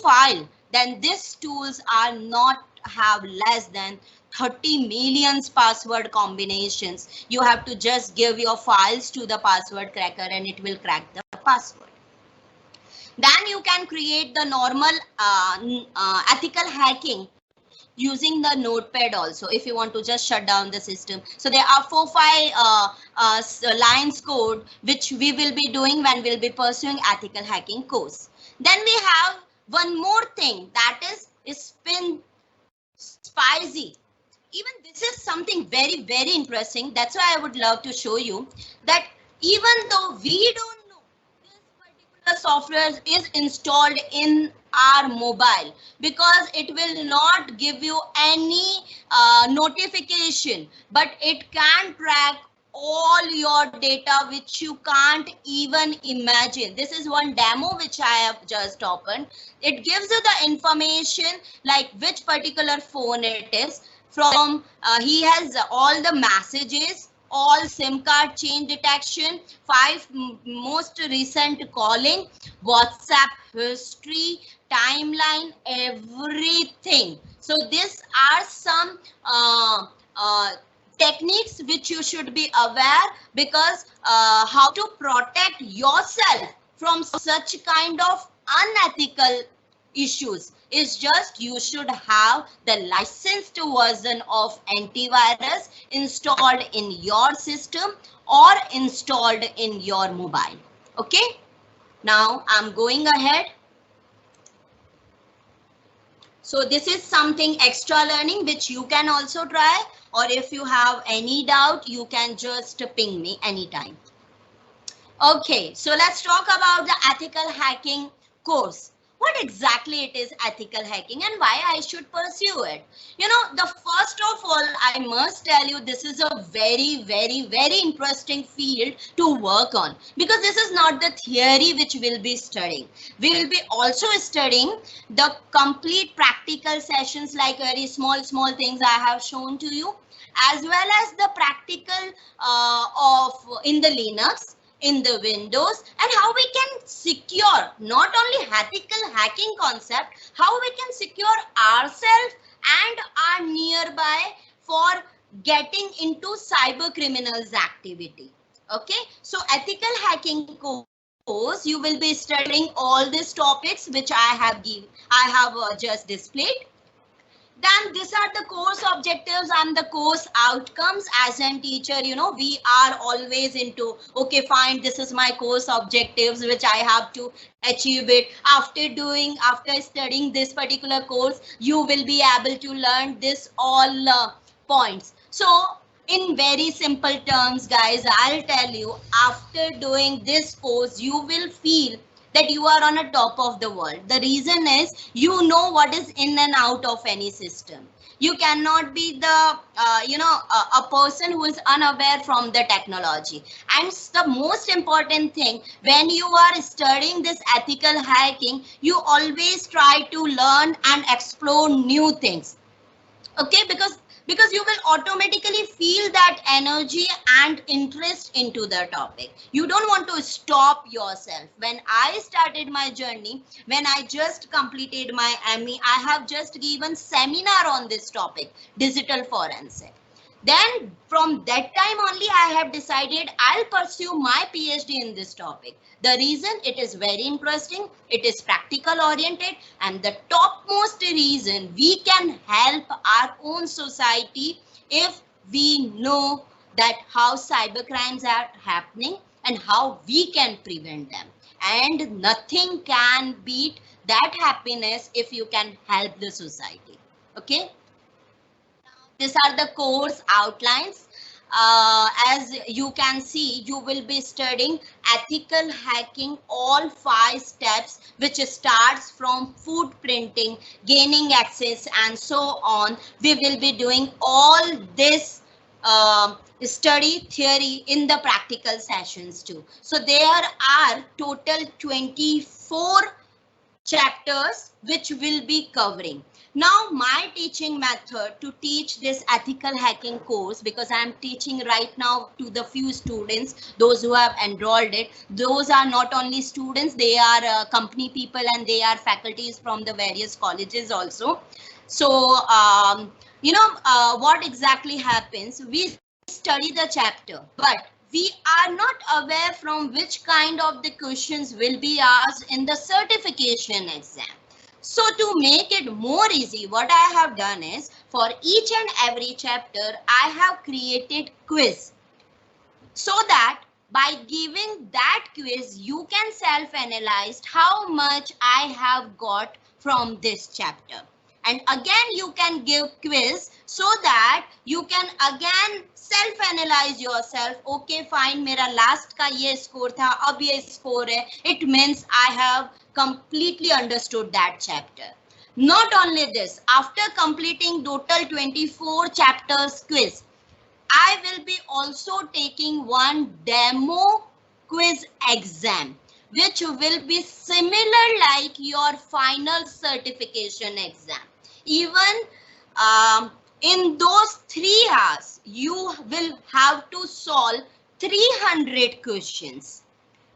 file, then these tools are not have less than 30 million password combinations. You have to just give your files to the password cracker and it will crack the password. Then you can create the normal ethical hacking using the notepad also, if you want to just shut down the system. So there are 4-5 lines code which we will be doing when we'll be pursuing ethical hacking course. Then we have one more thing, that is Spin Spicy. Even this is something very, very interesting. That's why I would love to show you that even though we don't know this particular software is installed in our mobile, because it will not give you any notification, but it can track all your data which you can't even imagine. This is one demo which I have just opened. It gives you the information like which particular phone it is from. He has all the messages, all SIM card change detection, 5 most recent calling, WhatsApp history, timeline, everything. So these are some techniques which you should be aware, because how to protect yourself from such kind of unethical issues is just you should have the licensed version of antivirus installed in your system or installed in your mobile. Okay, now I'm going ahead. So this is something extra learning which you can also try, or if you have any doubt, you can just ping me anytime. Okay, so let's talk about the ethical hacking course. What exactly it is ethical hacking and why I should pursue it? You know, the first of all, I must tell you this is a very interesting field to work on, because this is not the theory which we'll be studying. We will be also studying the complete practical sessions, like very small things I have shown to you, as well as the practical of in the Linux, in the Windows, and how we can secure not only ethical hacking concept, how we can secure ourselves and our nearby for getting into cyber criminals activity. Okay, so ethical hacking course, you will be studying all these topics which I have just displayed. Then these are the course objectives and the course outcomes. As a teacher, you know, we are always into, okay, fine, this is my course objectives which I have to achieve it. After studying this particular course, you will be able to learn this all points. So in very simple terms, guys, I'll tell you, after doing this course, you will feel that you are on a top of the world. The reason is you know what is in and out of any system. You cannot be the a person who is unaware from the technology. And the most important thing, when you are studying this ethical hacking, you always try to learn and explore new things. Okay, because you will automatically feel that energy and interest into the topic. You don't want to stop yourself. When I started my journey, when I just completed my ME, I have just given seminar on this topic, digital forensic. Then from that time only, I have decided I'll pursue my PhD in this topic. The reason, it is very interesting, it is practical oriented, and the topmost reason, we can help our own society if we know that how cyber crimes are happening and how we can prevent them. And nothing can beat that happiness if you can help the society. Okay. These are the course outlines. As you can see, you will be studying ethical hacking, all 5 steps, which starts from footprinting, gaining access, and so on. We will be doing all this study theory in the practical sessions too. So there are total 24 chapters which will be covering. Now my teaching method to teach this ethical hacking course, because I am teaching right now to the few students, those who have enrolled it, those are not only students, they are company people and they are faculties from the various colleges also. So what exactly happens, we study the chapter, but we are not aware from which kind of the questions will be asked in the certification exam. So to make it more easy, what I have done is, for each and every chapter, I have created quiz, so that by giving that quiz, you can self-analyze how much I have got from this chapter. And again, you can give quiz so that you can again self-analyze yourself. Okay, fine, मेरा last का ये score था, अब ये score है. It means I have completely understood that chapter. Not only this, after completing total 24 chapters quiz, I will be also taking one demo quiz exam, which will be similar like your final certification exam. Even in those 3 hours, you will have to solve 300 questions.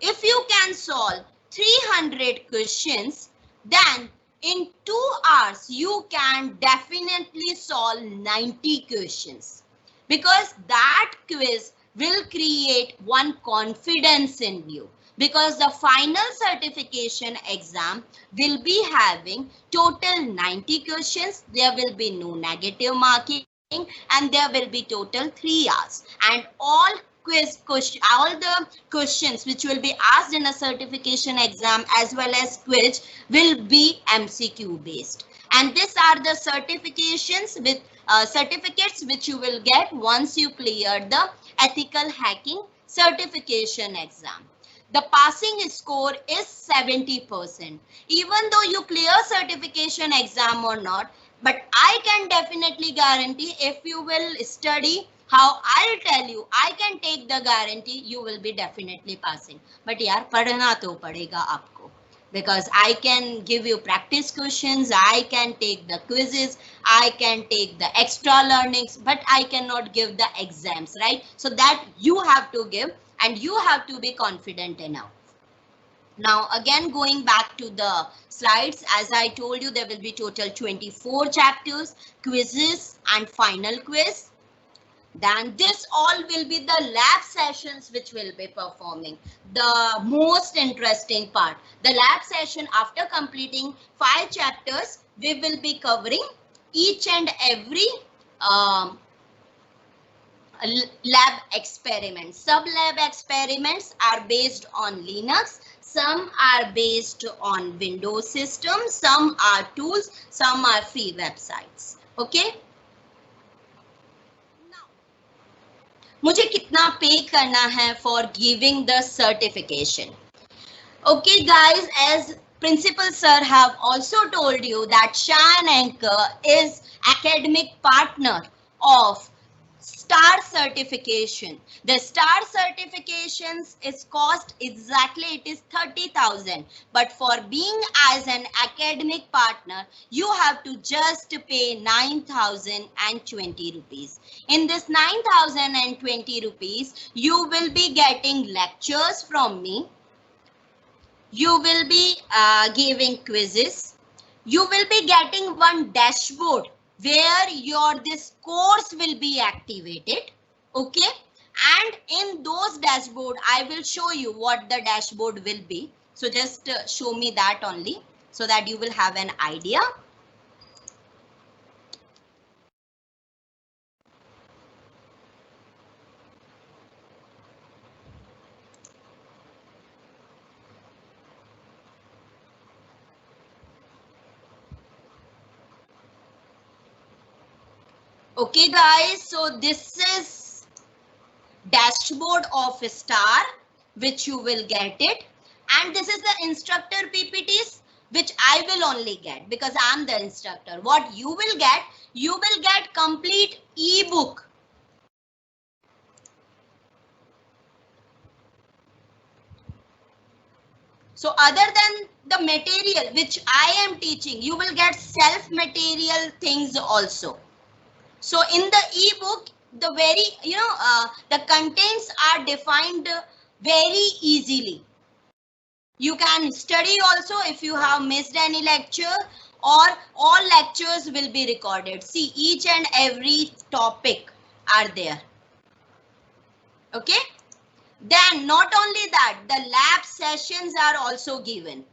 If you can solve 300 questions, then in 2 hours, you can definitely solve 90 questions, because that quiz will create one confidence in you. Because the final certification exam will be having total 90 questions, there will be no negative marking, and there will be total 3 hours. And all the questions which will be asked in a certification exam as well as quiz will be MCQ based. And these are the certifications with certificates which you will get once you clear the ethical hacking certification exam. The passing score is 70%. Even though you clear certification exam or not, but I can definitely guarantee if you will study how I'll tell you, I can take the guarantee you will be definitely passing. But yaar, padhna to padega aapko. Because I can give you practice questions, I can take the quizzes, I can take the extra learnings, but I cannot give the exams, right? So that you have to give and you have to be confident enough. Now again, going back to the slides, as I told you, there will be total 24 chapters, quizzes and final quiz. Then this all will be the lab sessions which will be performing. The most interesting part, the lab session, after completing 5 chapters, we will be covering each and every lab experiments. Sub-lab experiments are based on Linux. Some are based on Windows systems. Some are tools. Some are free websites. Okay. Now, मुझे कितना पे करना है for giving the certification? Okay, guys, as Principal Sir have also told you that Shan Anchor is academic partner of STAR certification. The STAR certifications is cost exactly, it is 30,000. But for being as an academic partner, you have to just pay 9,020 rupees. In this 9,020 rupees, you will be getting lectures from me. You will be giving quizzes. You will be getting one dashboard where this course will be activated. Okay. And in those dashboard, I will show you what the dashboard will be. So just show me that only so that you will have an idea. Okay, guys, so this is dashboard of STAR, which you will get it. And this is the instructor PPTs, which I will only get because I'm the instructor. What you will get complete ebook. So other than the material which I am teaching, you will get self-material things also. So in the ebook, the very, the contents are defined very easily. You can study also if you have missed any lecture, or all lectures will be recorded. See, each and every topic are there. Okay. Then not only that, the lab sessions are also given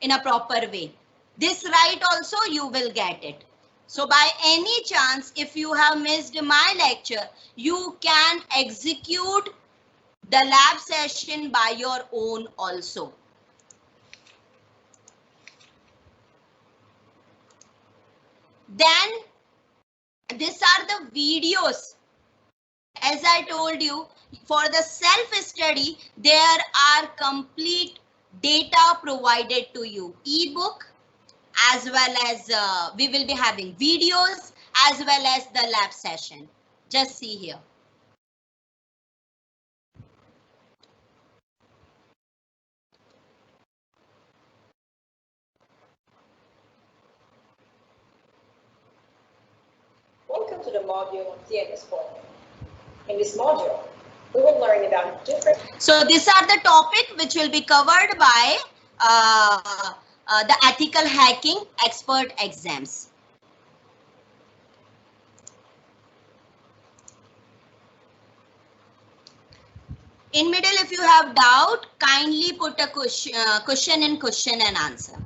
in a proper way. This right also you will get it. So by any chance, if you have missed my lecture, you can execute the lab session by your own also. Then these are the videos. As I told you, for the self-study, there are complete data provided to you. Ebook, as well as we will be having videos, as well as the lab session. Just see here. Welcome to the module of TNS Portal. In this module, we will learn about different... So these are the topic which will be covered by the ethical hacking expert exams. In middle, if you have doubt, kindly put a question in question and answer.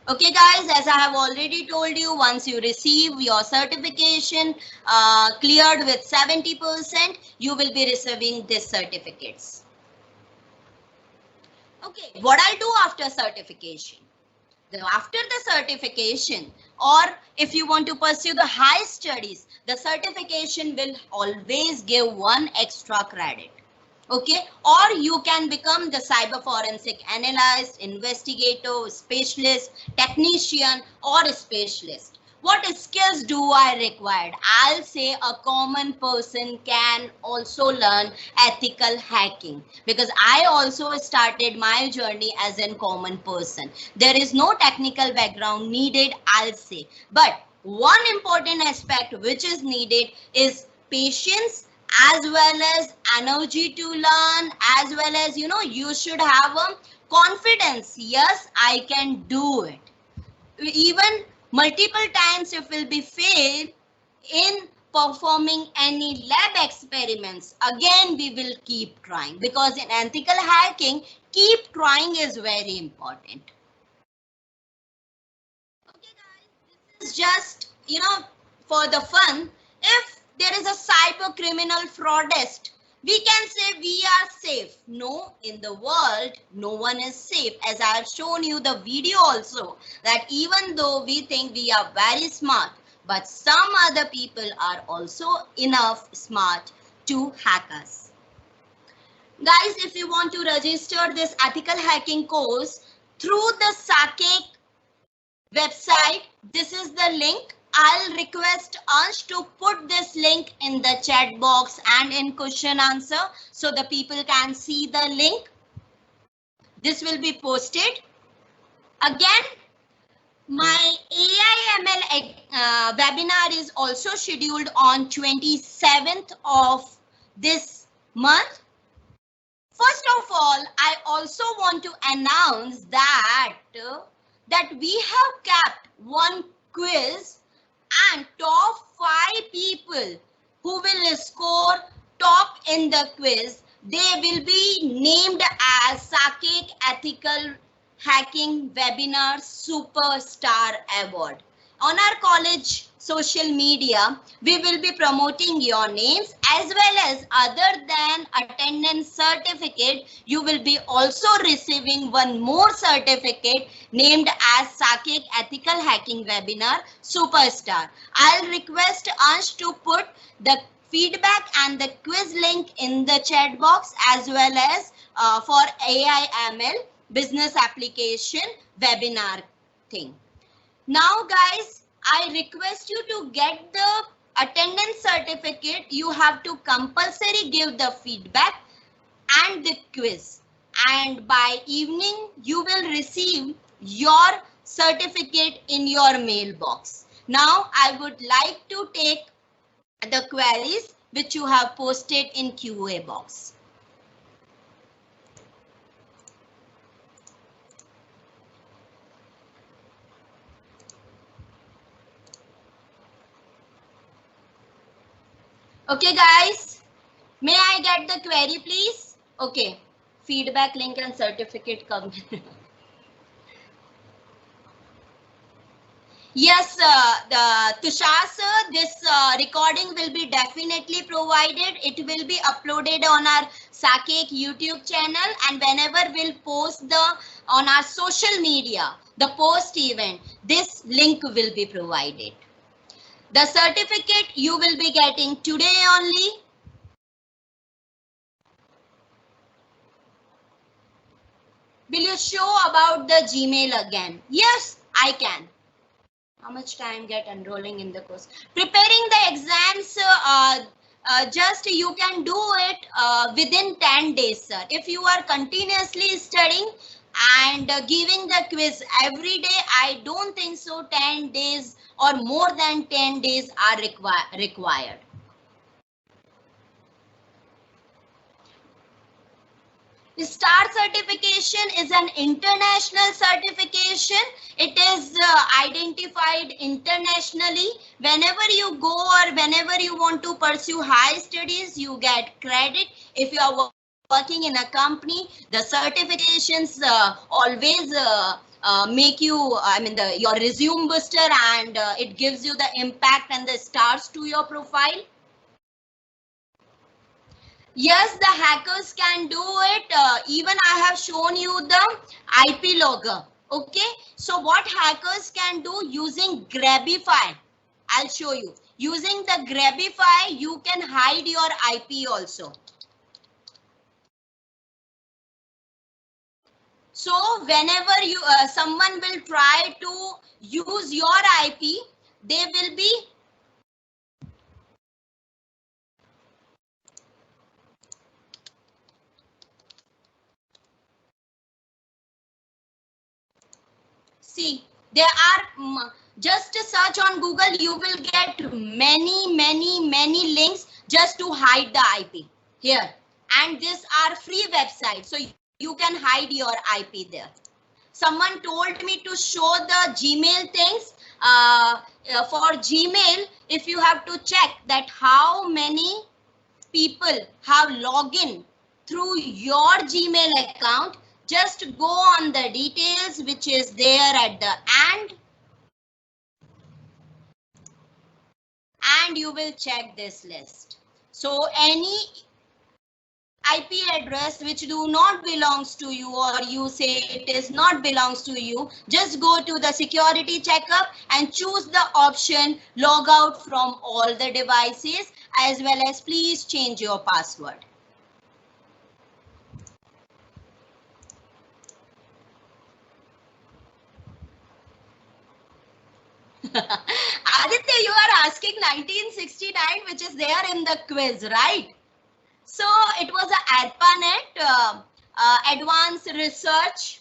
Okay, guys, as I have already told you, once you receive your certification cleared with 70%, you will be receiving these certificates. Okay, what I'll do after certification? After the certification, or if you want to pursue the high studies, the certification will always give one extra credit. Okay, or you can become the cyber forensic analyst, investigator, specialist, technician, or specialist. What skills do I require? I'll say a common person can also learn ethical hacking, because I also started my journey as a common person. There is no technical background needed, I'll say. But one important aspect which is needed is patience, as well as energy to learn, as well as, you should have a confidence. Yes, I can do it. Even multiple times if will be fail in performing any lab experiments, again we will keep trying, because in ethical hacking, keep trying is very important. Okay guys, this is just, for the fun. If there is a cyber criminal fraudist, we can say we are safe. No, in the world, no one is safe. As I have shown you the video also, that even though we think we are very smart, but some other people are also enough smart to hack us. Guys, if you want to register this ethical hacking course through the Sakeek website, this is the link. I'll request Ansh to put this link in the chat box and in question answer, so the people can see the link. This will be posted. Again, my AI/ML webinar is also scheduled on 27th of this month. First of all, I also want to announce that we have kept one quiz, and top 5 people who will score top in the quiz, they will be named as Sakeek Ethical Hacking Webinar Superstar Award. On our college social media, we will be promoting your names, as well as other than attendance certificate, you will be also receiving one more certificate named as Sakeek Ethical Hacking Webinar Superstar. I'll request Ansh to put the feedback and the quiz link in the chat box, as well as for AI/ML business application webinar thing. Now guys, I request you to get the attendance certificate. You have to compulsory give the feedback and the quiz, and by evening you will receive your certificate in your mailbox. Now I would like to take the queries which you have posted in QA box. Okay guys, may I get the query please? Okay, feedback link and certificate come. Yes, Tushar sir, this recording will be definitely provided. It will be uploaded on our Sakeek YouTube channel, and whenever we'll post on our social media, the post event, this link will be provided. The certificate you will be getting today only. Will you show about the Gmail again? Yes, I can. How much time get enrolling in the course? Preparing the exams, just you can do it within 10 days, sir. If you are continuously studying and giving the quiz every day, I don't think so 10 days or more than 10 days are required. STAR certification is an international certification. It is identified internationally. Whenever you go or whenever you want to pursue high studies, you get credit. If you are working in a company, the certifications always make you, your resume booster, and it gives you the impact and the stars to your profile. Yes, the hackers can do it. Even I have shown you the IP logger. Okay, so what hackers can do using Grabify, I'll show you. Using the Grabify, you can hide your IP also. So whenever you someone will try to use your IP, they will be see, there are just a search on Google, you will get many links just to hide the IP here. And these are free websites, so you can hide your IP there. Someone told me to show the Gmail things. For Gmail, if you have to check that how many people have login through your Gmail account, just go on the details which is there at the end, and you will check this list. So any IP address which do not belongs to you, or you say it is not belongs to you, just go to the security checkup and choose the option log out from all the devices, as well as please change your password. Aditya, you are asking 1969, which is there in the quiz, right? So it was a ARPANET advanced research.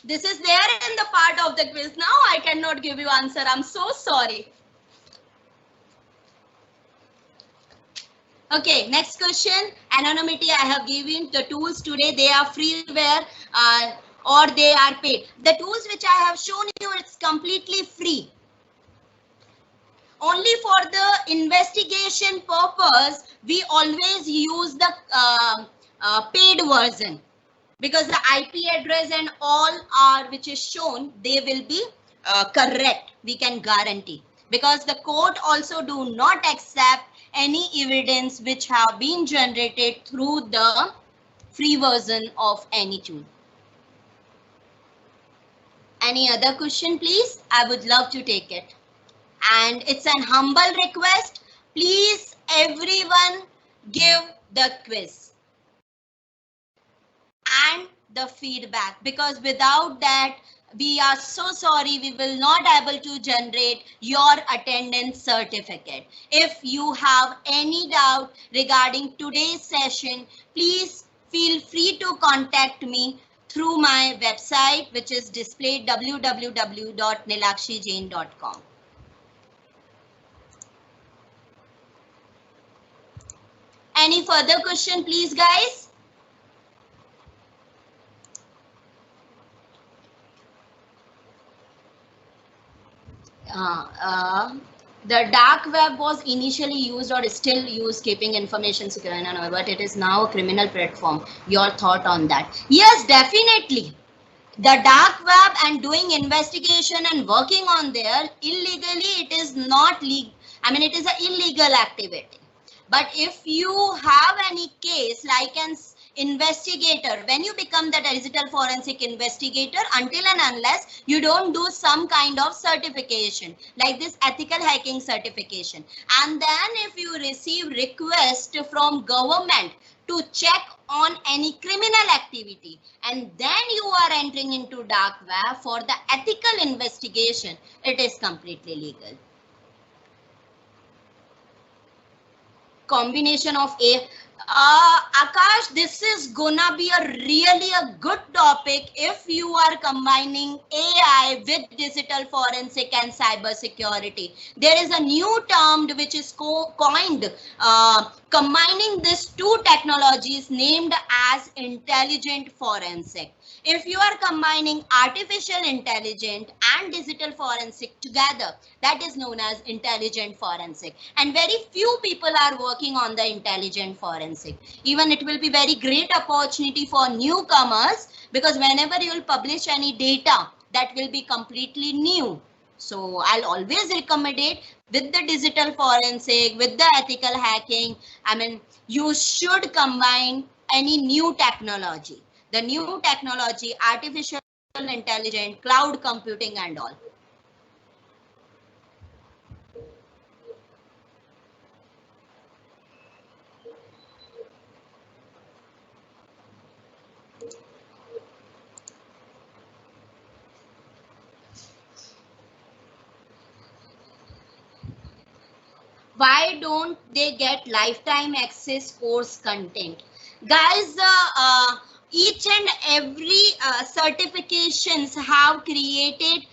This is there in the part of the quiz. Now I cannot give you answer. I'm so sorry. Okay, next question. Anonymity I have given. The tools today, they are freeware or they are paid. The tools which I have shown you, it's completely free. Only for the investigation purpose, we always use the paid version, because the IP address and all are which is shown, they will be correct. We can guarantee, because the court also do not accept any evidence which have been generated through the free version of any tool. Any other question, please? I would love to take it. And it's an humble request. Please, everyone, give the quiz and the feedback, because without that, we are so sorry, we will not able to generate your attendance certificate. If you have any doubt regarding today's session, please feel free to contact me through my website, which is displayed, www.nilakshijain.com. Any further question, please, guys? The dark web was initially used or is still used keeping information secure, but it is now a criminal platform. Your thought on that? Yes, definitely. The dark web and doing investigation and working on there illegally, it is not legal. I mean, it is an illegal activity. But if you have any case like an investigator, when you become the digital forensic investigator, until and unless you don't do some kind of certification like this ethical hacking certification, and then if you receive request from government to check on any criminal activity, and then you are entering into dark web for the ethical investigation, it is completely legal. Combination of Akash, this is gonna be really a good topic if you are combining AI with digital forensic and cyber security. There is a new term which is coined combining these two technologies named as intelligent forensic. If you are combining artificial intelligence and digital forensic together, that is known as intelligent forensic. And very few people are working on the intelligent forensic. Even it will be very great opportunity for newcomers, because whenever you will publish any data, that will be completely new. So I'll always recommend it, with the digital forensic, with the ethical hacking. I mean, you should combine any new technology, the new technology, artificial intelligence, cloud computing and all. Why don't they get lifetime access course content? Guys, each and every certifications have created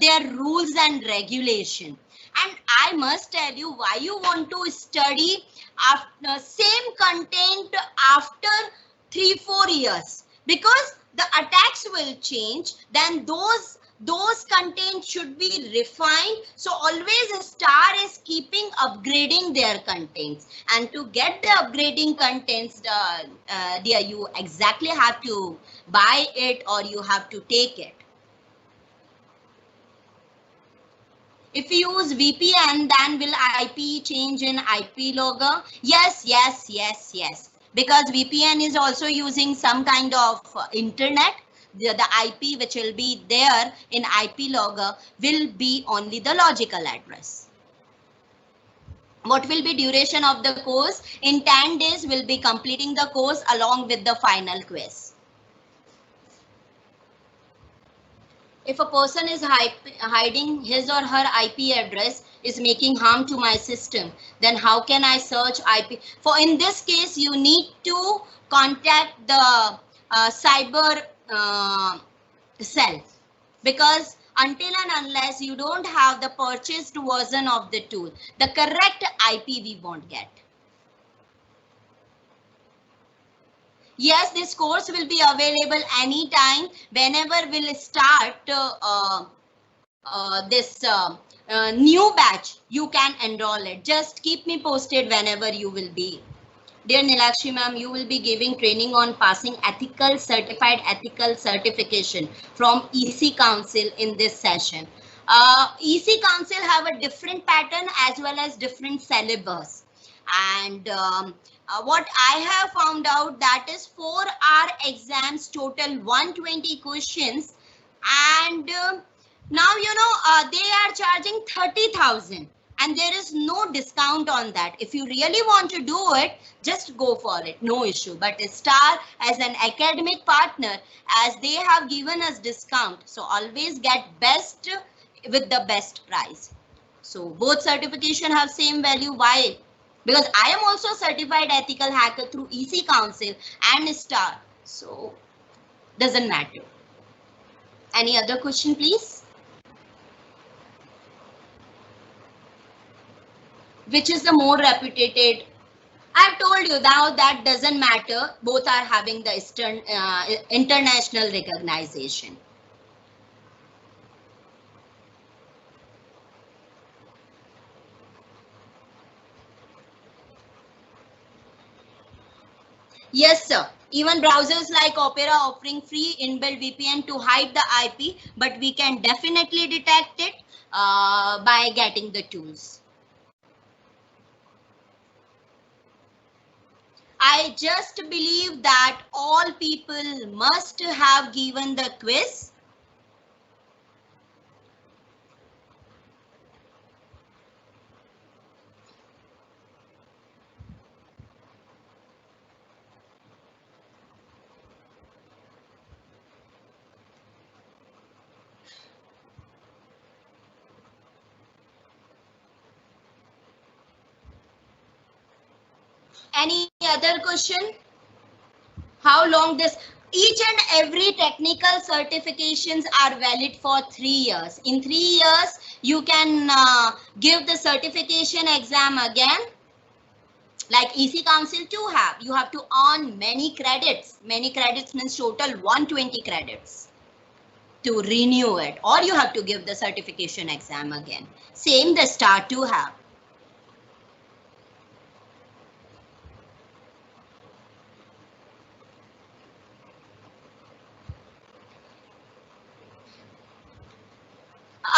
their rules and regulation. And I must tell you why you want to study after same content after 3-4 years, because the attacks will change, then those contents should be refined. So always Star is keeping upgrading their contents, and to get the upgrading contents, dear, you exactly have to buy it or you have to take it. If you use VPN, then will IP change in IP logger? Yes, yes, yes, yes. Because VPN is also using some kind of internet. The IP which will be there in IP logger will be only the logical address. What will be duration of the course? In 10 days, we'll be completing the course along with the final quiz. If a person is hiding his or her IP address, is making harm to my system, then how can I search IP? For in this case, you need to contact the cyber cell, because until and unless you don't have the purchased version of the tool, the correct IP we won't get. Yes, this course will be available anytime. Whenever we'll start this new batch, you can enroll it. Just keep me posted whenever you will be. Dear Nilakshi ma'am, you will be giving training on passing ethical certified ethical certification from EC Council in this session. EC Council have a different pattern as well as different syllabus. And what I have found out, that is 4-hour exams, total 120 questions. And now, you know, they are charging 30,000. And there is no discount on that. If you really want to do it, just go for it, no issue. But Star as an academic partner, as they have given us discount, so always get best with the best price. So both certification have same value. Why? Because I am also certified ethical hacker through EC Council and Star. So doesn't matter. Any other question, please? Which is the more reputed? I've told you now that doesn't matter. Both are having the international recognition. Yes, sir. Even browsers like Opera offering free inbuilt VPN to hide the IP, but we can definitely detect it by getting the tools. I just believe that all people must have given the quiz. Any other question? How long this? Each and every technical certifications are valid for 3 years. In 3 years, you can give the certification exam again. Like EC Council too have. You have to earn many credits. Many credits means total 120 credits to renew it. Or you have to give the certification exam again. Same the Star too have.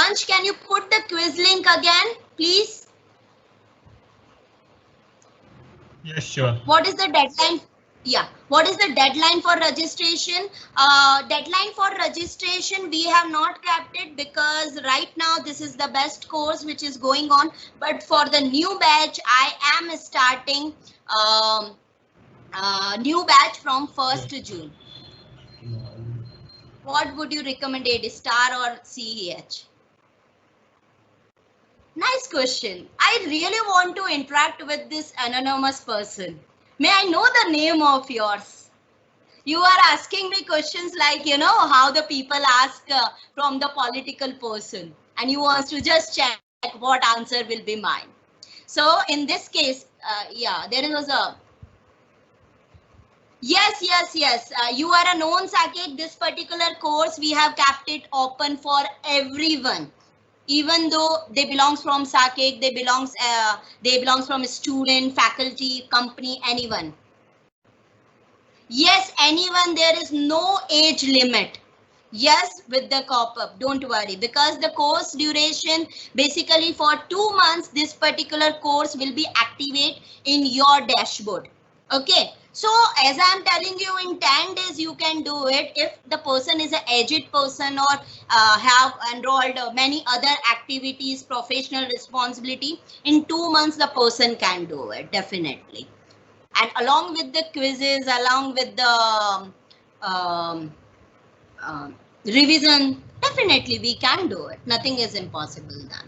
Ansh, can you put the quiz link again? please? Yes, sure. What is the deadline? Yeah, what is the deadline for registration? Deadline for registration, we have not kept it because right now this is the best course which is going on. But for the new batch, I am starting new batch from 1st June. What would you recommend, a STAR or CEH? Nice question. I really want to interact with this anonymous person. May I know the name of yours? You are asking me questions like, you know, how the people ask from the political person, and you want to just check what answer will be mine. So in this case, yeah, there was a yes. You are a known Saket. This particular course, we have kept it open for everyone. Even though they belongs from Saket, they belongs from a student, faculty, company, anyone. Yes, anyone, there is no age limit. Yes, with the COPUP, don't worry, because the course duration, basically for 2 months, this particular course will be activate in your dashboard. Okay, so as I'm telling you, in 10 days you can do it. If the person is an aged person or have enrolled many other activities, professional responsibility, in 2 months the person can do it, definitely. And along with the quizzes, along with the revision, definitely we can do it. Nothing is impossible then.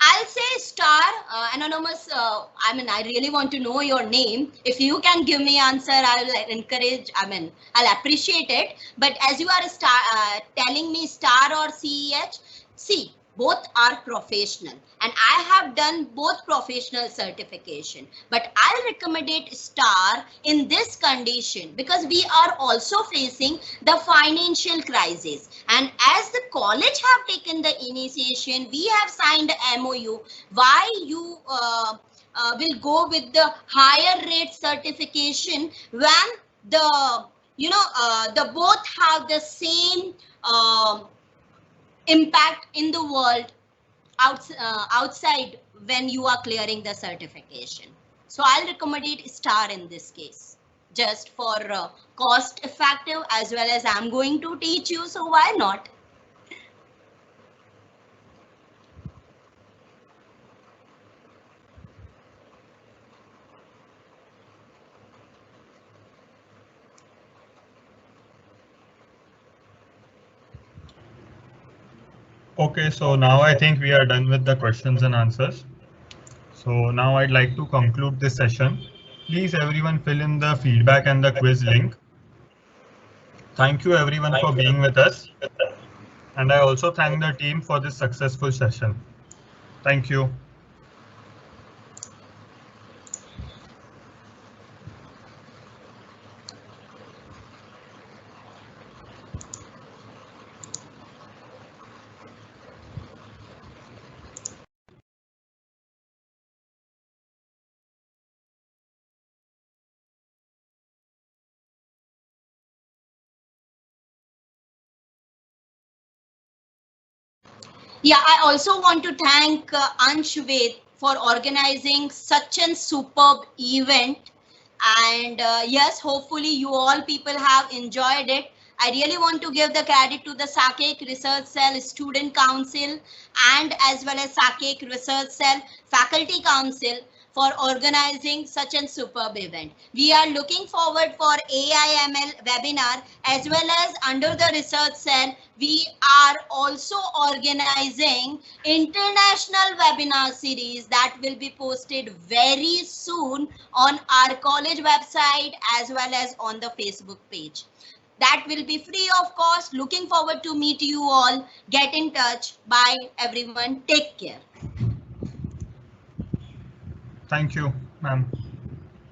I'll say STAR, anonymous. I mean, I really want to know your name. If you can give me answer, I'll encourage. I mean, I'll appreciate it. But as you are a STAR, telling me STAR or CEH, see, both are professional, and I have done both professional certification. But I'll recommend it STAR in this condition because we are also facing the financial crisis. And as the college have taken the initiation, we have signed a MOU. Why you will go with the higher rate certification when the the both have the same impact in the world outside when you are clearing the certification. So I'll recommend it STAR in this case, just for cost effective, as well as I'm going to teach you, so why not? Okay, so now I think we are done with the questions and answers. So now I'd like to conclude this session. Please everyone fill in the feedback and the quiz link. Thank you everyone for being with us. And I also thank the team for this successful session. Thank you. Yeah, I also want to thank Ansh Ved for organizing such a superb event. And yes, hopefully you all people have enjoyed it. I really want to give the credit to the Saket Research Cell Student Council and as well as Saket Research Cell Faculty Council for organizing such a superb event. We are looking forward for AIML webinar, as well as under the research cell, we are also organizing international webinar series that will be posted very soon on our college website as well as on the Facebook page. That will be free of cost. Looking forward to meet you all. Get in touch. Bye everyone. Take care. Thank you, ma'am.